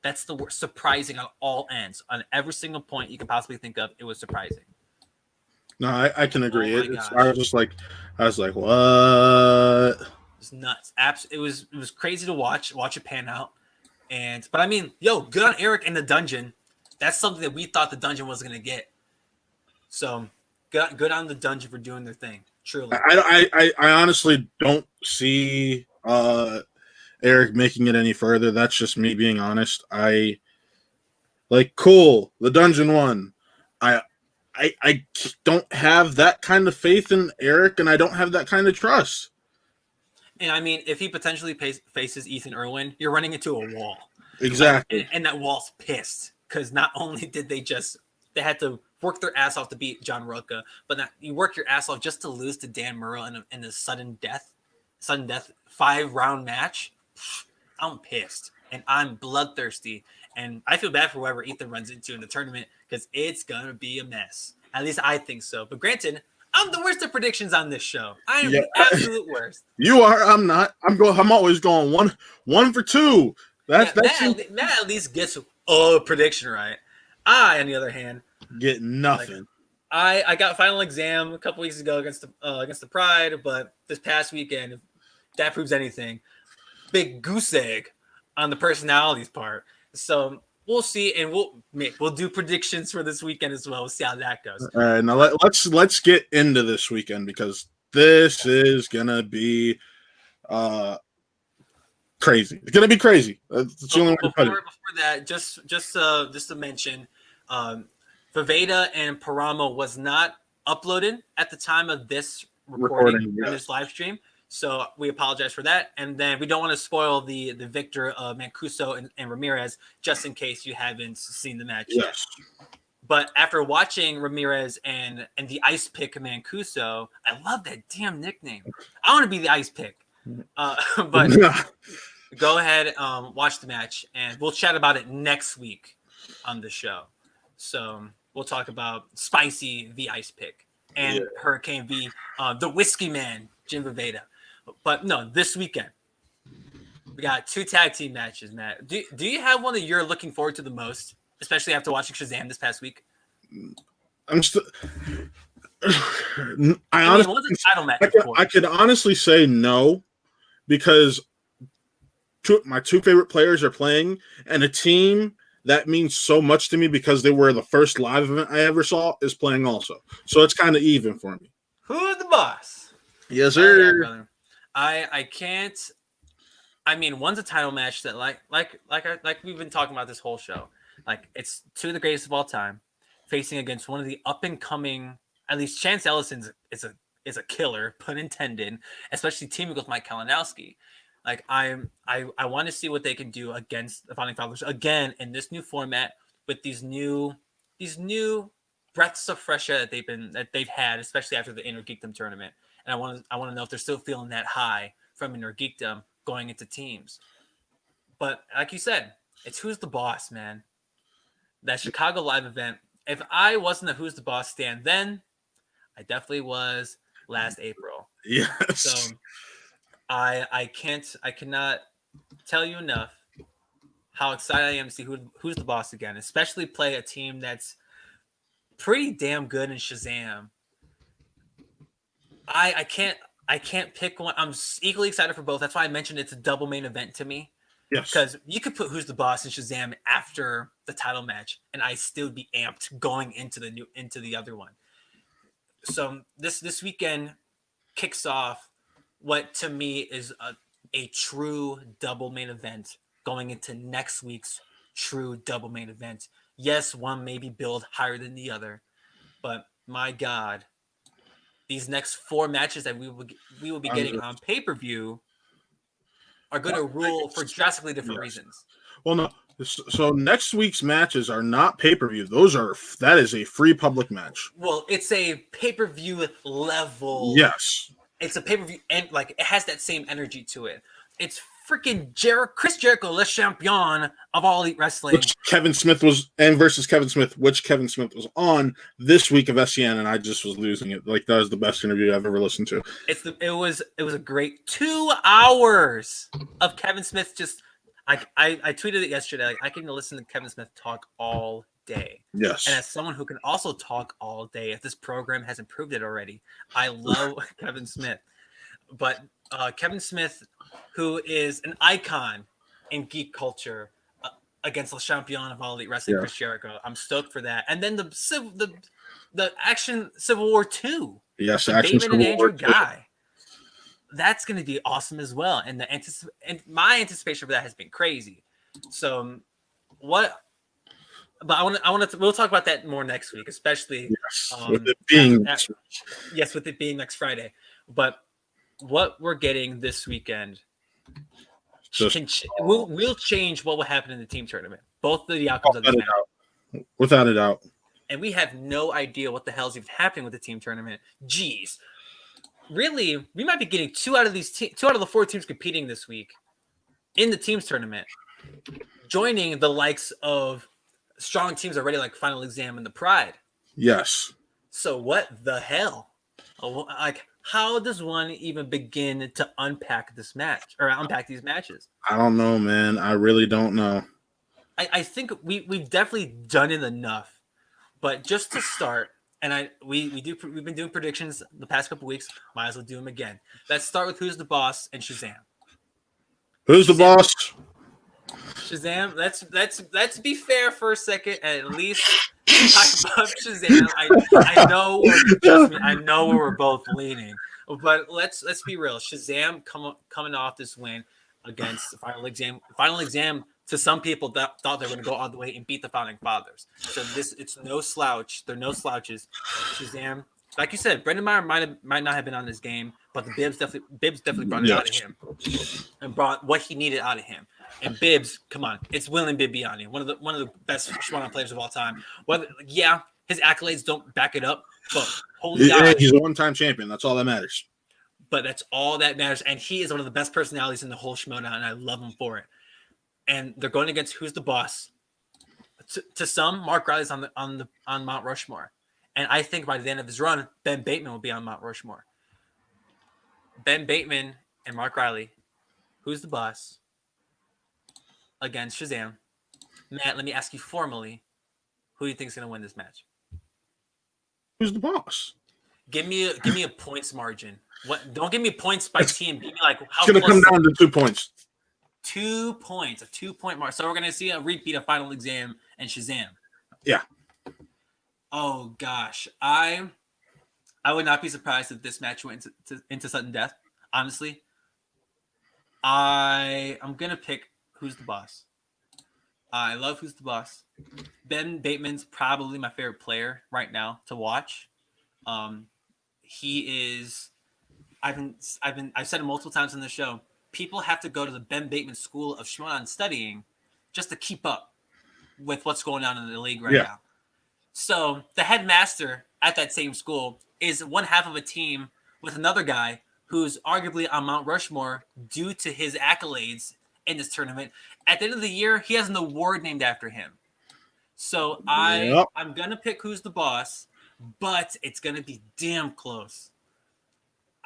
That's the word, surprising on all ends, on every single point you can possibly think of. It was surprising. No, I can agree. I was like, what? It's nuts. It was crazy to watch it pan out. But I mean, good on Eric in the dungeon. That's something that we thought the dungeon was gonna get. So good on the dungeon for doing their thing. Truly. I honestly don't see Eric making it any further. That's just me being honest. Cool. The dungeon won. I don't have that kind of faith in Eric, and I don't have that kind of trust. And I mean, if he potentially faces Ethan Erwin, you're running into a wall. Exactly. And that wall's pissed because not only did they had to work their ass off to beat John Roca, but you work your ass off just to lose to Dan Murrell in a sudden death 5-round match. I'm pissed and I'm bloodthirsty, and I feel bad for whoever Ethan runs into in the tournament because it's gonna be a mess. At least I think so. But granted, I'm the worst at predictions on this show. I am the absolute worst. You are. I'm not. I'm always going one for 2. Matt at least gets a prediction right. I, on the other hand, get nothing. I got final exam a couple weeks ago against the Pride, but this past weekend, if that proves anything, big goose egg on the personalities part. So we'll see, and we'll do predictions for this weekend as well. We'll see how that goes. All right, now let's get into this weekend because this is gonna be crazy. It's gonna be crazy. That's the only way to put it. Before that, just to mention, Viveda and Paramo was not uploaded at the time of this recording in this live stream. So we apologize for that. And then we don't want to spoil the victor of Mancuso and Ramirez, just in case you haven't seen the match yet. But after watching Ramirez and the Ice Pick Mancuso, I love that damn nickname. I want to be the Ice Pick. But go ahead, watch the match, and we'll chat about it next week on the show. So we'll talk about Spicy the Ice Pick and Hurricane V, the Whiskey Man, Jim Viveda. But no, this weekend we got 2 tag team matches, Matt. Do you have one that you're looking forward to the most, especially after watching Shazam this past week? I could honestly say no, because my 2 favorite players are playing, and a team that means so much to me because they were the first live event I ever saw is playing also. So it's kind of even for me. Who's the boss? Yes, sir. Brother. I can't. I mean, one's a title match that like we've been talking about this whole show. Like, it's 2 of the greatest of all time facing against one of the up and coming. At least Chance Ellison is a killer, pun intended. Especially teaming with Mike Kalinowski. Like I want to see what they can do against the Founding Fathers again in this new format with these new breaths of fresh air that they've had, especially after the Inner Geekdom tournament. And I want to know if they're still feeling that high from Inner Geekdom going into teams. But like you said, it's who's the boss, man. That Chicago Live event. If I wasn't a Who's the Boss stan then, I definitely was last April. Yes. So I cannot tell you enough how excited I am to see who's the boss again, especially play a team that's pretty damn good in Shazam. I can't pick one. I'm equally excited for both. That's why I mentioned it's a double main event to me. Yes. Because you could put Who's the Boss in Shazam after the title match, and I still be amped going into the other one. So this weekend kicks off what to me is a true double main event going into next week's true double main event. Yes, one may be billed higher than the other, but my God, these next 4 matches that we will be getting on pay-per-view are going to rule for drastically different reasons. Well, no. So next week's matches are not pay-per-view. That is a free public match. Well, it's a pay-per-view level. Yes. It's a pay-per-view and like it has that same energy to it. It's freaking Chris Jericho, Le Champion of All Elite Wrestling. Which Kevin Smith was on this week of SCN, and I just was losing it. Like that was the best interview I've ever listened to. It was a great 2 hours of Kevin Smith. Just I tweeted it yesterday. Like I can listen to Kevin Smith talk all day. Yes. And as someone who can also talk all day, if this program hasn't proved it already, I love Kevin Smith. But Kevin Smith, who is an icon in geek culture, against Le Champion of All Elite Wrestling, Chris Jericho. I'm stoked for that. And then the Action Civil War 2. Yes, Action Civil War 2. Andrew Guy. That's going to be awesome as well. And my anticipation for that has been crazy. So what? But we'll talk about that more next week, especially with it being with it being next Friday. But what we're getting this weekend will change what will happen in the team tournament. Both of the outcomes of the match. Without a doubt. And we have no idea what the hell's even happening with the team tournament. Jeez. Really, we might be getting 2 out of the 4 teams competing this week in the teams tournament, joining the likes of strong teams already like Final Exam and the Pride. Yes. So what the hell? Like, how does one even begin to unpack this match or unpack these matches? I don't know, man. I really don't know. I think we've definitely done it enough, but just to start, and we've been doing predictions the past couple weeks. Might as well do them again. Let's start with who's the boss and Shazam. Who's the boss? Shazam. Let's be fair for a second and at least talk about Shazam. I know where we're both leaning, but let's be real. Shazam coming off this win against Final Exam. To some people that thought they were going to go all the way and beat the Founding Fathers. So it's no slouch. They're no slouches. Shazam, like you said, Brendan Meyer might not have been on this game, but the Bibbs definitely brought it out of him and brought what he needed out of him. And Bibbs, come on, it's William Bibbiani, one of the best Schmoedown players of all time. His accolades don't back it up, but holy God, he's a one-time champion. That's all that matters. But that's all that matters, and he is one of the best personalities in the whole Schmoedown, and I love him for it. And they're going against who's the boss. To some, Mark Riley's on Mount Rushmore, and I think by the end of his run, Ben Bateman will be on Mount Rushmore. Ben Bateman and Mark Riley, who's the boss against Shazam? Matt, let me ask you formally, who do you think is going to win this match? Who's the boss? Give me a points margin. What? Don't give me points by team. Give me like how. It's going to come down to 2 points. 2 points, a 2-point mark. So we're going to see a repeat of Final Exam and Shazam. Yeah. Oh gosh, I would not be surprised if this match went into sudden death. Honestly, I'm gonna pick who's the boss. I love who's the boss. Ben Bateman's probably my favorite player right now to watch. He is. I've said it multiple times on the show. people have to go to the Ben Bateman School of Schmoedown studying just to keep up with what's going on in the league right now. So the headmaster at that same school is one half of a team with another guy who's arguably on Mount Rushmore due to his accolades in this tournament. At the end of the year, he has an award named after him. So I'm going to pick Who's the Boss, but it's going to be damn close.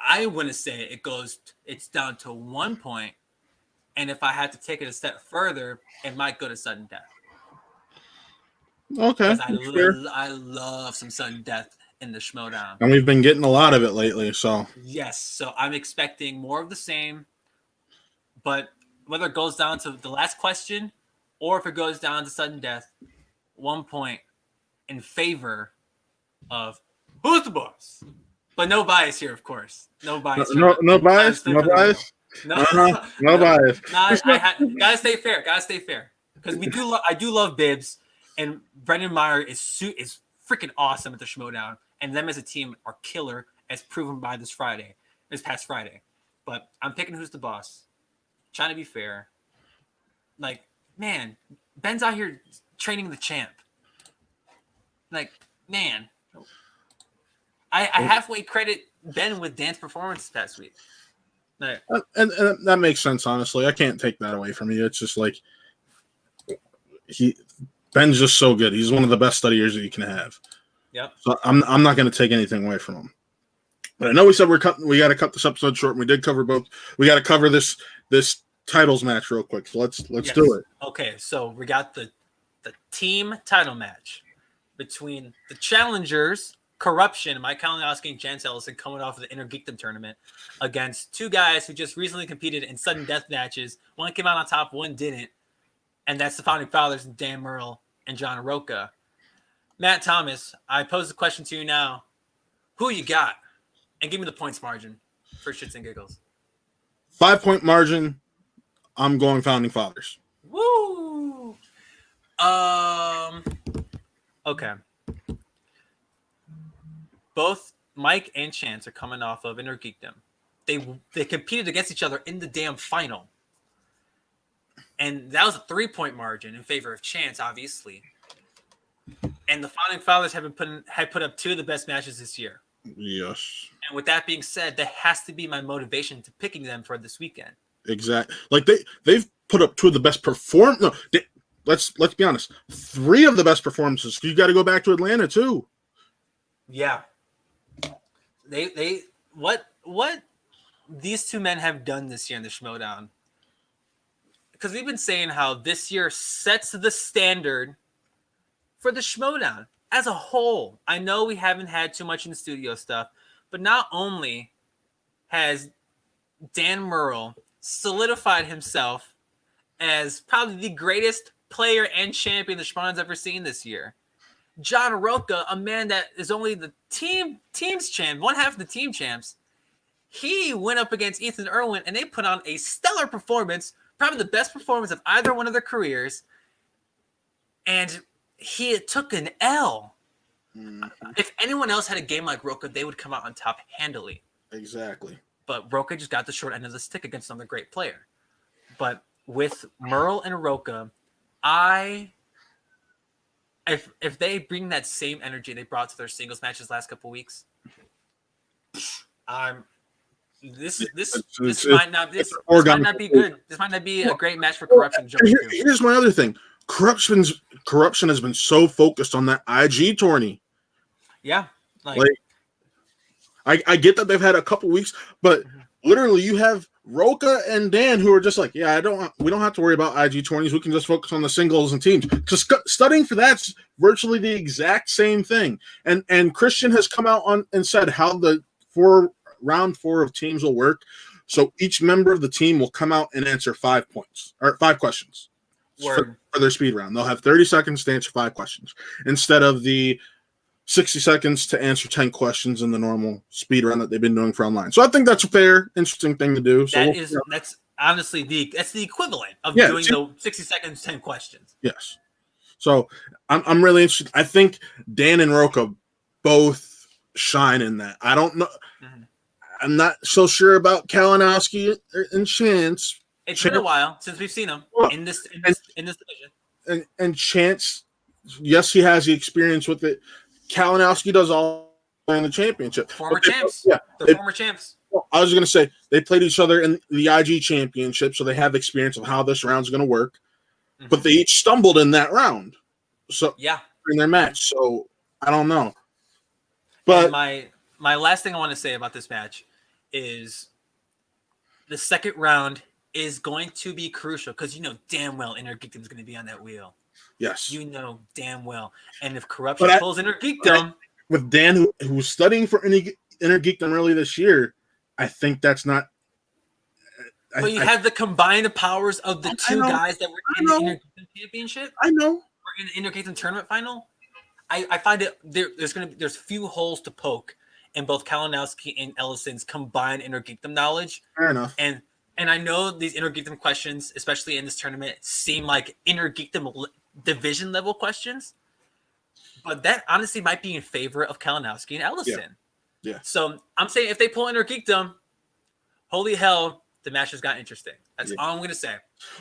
I want to say it's down to 1 point. And if I had to take it a step further, it might go to sudden death. Okay. I love some sudden death in the Schmoedown. And we've been getting a lot of it lately, so. Yes, so I'm expecting more of the same. But whether it goes down to the last question or if it goes down to sudden death, 1 point in favor of Who's the Boss? But no bias here, of course. No bias. No bias? No bias? No bias. Gotta stay fair. Because I do love Bibbs, and Brendan Meyer is freaking awesome at the Schmoedown, and them as a team are killer, as proven by this past Friday. But I'm picking Who's the Boss. Trying to be fair. Like, man, Ben's out here training the champ. Like, man. I halfway credit Ben with Dan's performance this past week. Like, and that makes sense, honestly. I can't take that away from you. It's just like Ben's just so good. He's one of the best studiers that you can have. Yep. So I'm not going to take anything away from him. But I know we said we got to cut this episode short, and we did cover both. We got to cover this titles match real quick. So let's do it. Okay, so we got the team title match between the challengers, Corruption, Mike Kalinowski and Chance Ellison, coming off of the Inner Geekdom tournament against two guys who just recently competed in sudden death matches. One came out on top, one didn't. And that's the Founding Fathers, Dan Murrell and John Roca. Matt Thomas, I pose the question to you now. Who you got? And give me the points margin for shits and giggles. 5-point margin. I'm going Founding Fathers. Woo! Okay. Both Mike and Chance are coming off of Inner Geekdom. They competed against each other in the damn final. And that was a 3-point margin in favor of Chance, obviously. And the Founding Fathers had put up two of the best matches this year. Yes. And with that being said, that has to be my motivation to picking them for this weekend. Exactly. Like they've put up two of the best let's be honest. 3 of the best performances. You got to go back to Atlanta too. Yeah. What these two men have done this year in the Schmoedown. Because we've been saying how this year sets the standard for the Schmoedown as a whole. I know we haven't had too much in the studio stuff, but not only has Dan Murrell solidified himself as probably the greatest player and champion the Schmoedown's ever seen this year. John Roca, a man that is only the team's champ, one half of the team champs, he went up against Ethan Erwin, and they put on a stellar performance, probably the best performance of either one of their careers, and he took an L. Mm-hmm. If anyone else had a game like Roca, they would come out on top handily. Exactly. But Roca just got the short end of the stick against another great player. But with Murrell and Roca, if they bring that same energy they brought to their singles matches last couple weeks, this might not be good. This might not be a great match for Corruption. Here's my other thing. Corruption has been so focused on that IG tourney. Yeah. I get that they've had a couple weeks, but literally you have Roca and Dan who are just like, yeah, we don't have to worry about IG tourneys. We can just focus on the singles and teams. Because studying for that's virtually the exact same thing. And Christian has come out and said how the round 4 of teams will work. So each member of the team will come out and answer 5 questions for their speed round. They'll have 30 seconds to answer 5 questions instead of the 60 seconds to answer 10 questions in the normal speed round that they've been doing for online. So I think that's a fair, interesting thing to do. So that's honestly the equivalent of doing the 60 seconds, 10 questions. Yes. So I'm really interested. I think Dan and Roca both shine in that. I don't know. Mm-hmm. I'm not so sure about Kalinowski and Chance. It's been a while since we've seen him in this division. And Chance, yes, he has the experience with it. Kalinowski does all in the championship. Former champs. Former champs. I was going to say they played each other in the IG championship, so they have experience of how this round's going to work. Mm-hmm. But they each stumbled in that round. So in their match. So I don't know. But and my last thing I want to say about this match is the second round is going to be crucial because you know damn well Inner Geekdom's going to be on that wheel. Yes. You know damn well. And if Corruption pulls Inner Geekdom. With Dan, who was studying for Inner Geekdom early this year, I think that's not. But you have the combined powers of the two guys that were in the Inner Geekdom championship. I know. Or in the Inner Geekdom tournament final. I find it there's few holes to poke in both Kalinowski and Ellison's combined Inner Geekdom knowledge. Fair enough. And I know these Inner Geekdom questions, especially in this tournament, seem like Inner Geekdom division level questions. But that honestly might be in favor of Kalinowski and Ellison. Yeah. So I'm saying if they pull Inner Geekdom, holy hell, the match has got interesting. That's all I'm going to say.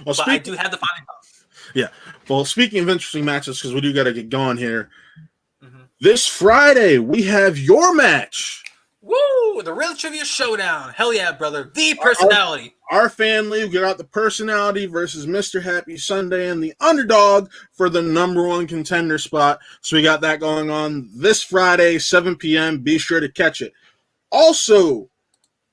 Well, but I do have the final thoughts. Yeah. Well, speaking of interesting matches, because we do got to get going here. Mm-hmm. This Friday, we have your match. Woo! The Real Trivia Showdown. Hell yeah, brother. The Personality. Our family, we got the Personality versus Mr. Happy Sunday and the Underdog for the #1 contender spot. So we got that going on this Friday, 7 p.m. Be sure to catch it. Also,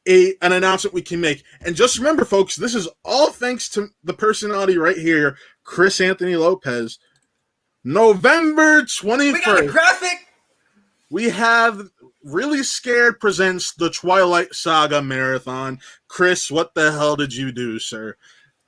an announcement we can make. And just remember, folks, this is all thanks to the Personality right here, Chris Anthony Lopez. November 21st. We got a graphic. We have Really Scared presents the Twilight Saga Marathon. Chris, what the hell did you do, sir?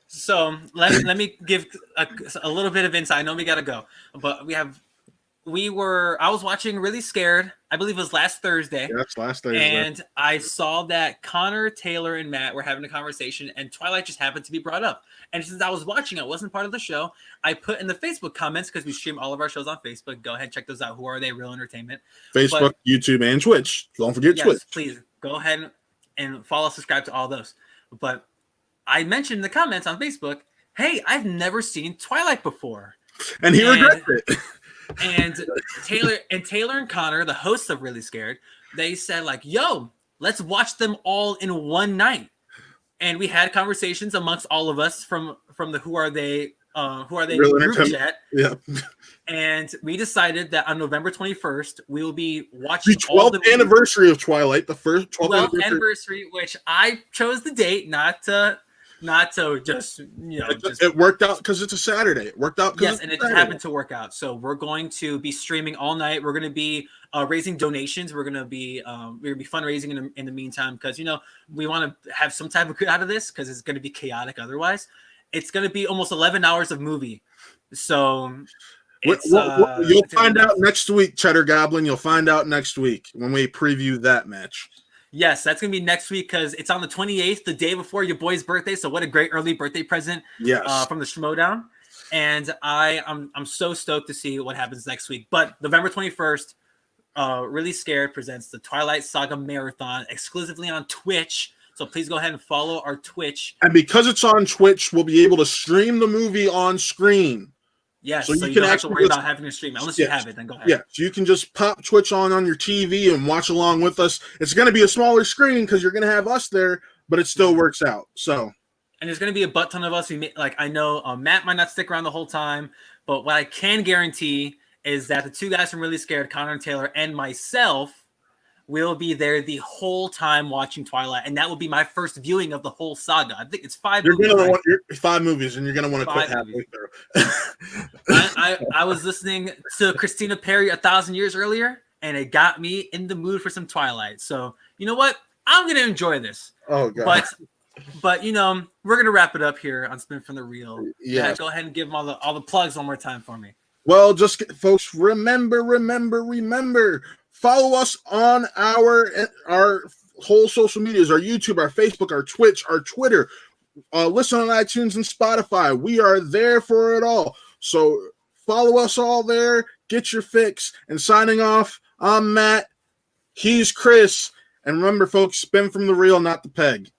So let me give a little bit of insight. I know we got to go, but I was watching Really Scared. I believe it was last Thursday. Yeah, that's last Thursday. And I saw that Connor, Taylor, and Matt were having a conversation, and Twilight just happened to be brought up. And since I was watching, I wasn't part of the show. I put in the Facebook comments, because we stream all of our shows on Facebook. Go ahead and check those out. Who Are They? Real Entertainment. Facebook, YouTube, and Twitch. Don't forget Twitch. Please go ahead and follow, subscribe to all those. But I mentioned in the comments on Facebook, hey, I've never seen Twilight before. And he regrets it. And Taylor and Connor, the hosts of Really Scared, they said like, yo, let's watch them all in one night. And we had conversations amongst all of us from the Who Are They group chat. Yeah. And we decided that on November 21st, we will be watching the 12th anniversary of Twilight, the first 12th anniversary, which I chose the date not to just, it worked out because it's a Saturday. It worked out. Yes, and it just happened to work out. So we're going to be streaming all night. We're going to be raising donations. We're going to be fundraising in the meantime because we want to have some type of good out of this because it's going to be chaotic otherwise. It's going to be almost 11 hours of movie. So you'll find out next week, Cheddar Goblin. You'll find out next week when we preview that match. Yes, that's going to be next week because it's on the 28th, the day before your boy's birthday. So what a great early birthday present from the Schmoedown. And I'm so stoked to see what happens next week. But November 21st, Really Scared presents the Twilight Saga Marathon exclusively on Twitch. So please go ahead and follow our Twitch. And because it's on Twitch, we'll be able to stream the movie on screen. Yes, so you don't have to worry about having to stream it. Unless you have it, then go ahead. Yeah, so you can just pop Twitch on your TV and watch along with us. It's going to be a smaller screen because you're going to have us there, but it still works out. So, and there's going to be a butt ton of us. I know Matt might not stick around the whole time, but what I can guarantee is that the two guys from Really Scared, Connor and Taylor, and myself will be there the whole time watching Twilight, and that will be my first viewing of the whole saga. I think it's 5 movies. You're going to want 5 movies, and you're going to want to quit halfway through. I was listening to Christina Perri 1,000 Years earlier, and it got me in the mood for some Twilight. So, you know what? I'm going to enjoy this. Oh, God. But we're going to wrap it up here on Spin from the Reel. Yeah. Go ahead and give them all the plugs one more time for me. Well, just folks, remember. Follow us on our whole social medias, our YouTube, our Facebook, our Twitch, our Twitter. Listen on iTunes and Spotify. We are there for it all. So follow us all there. Get your fix. And signing off, I'm Matt. He's Chris. And remember, folks, spin from the reel, not the peg.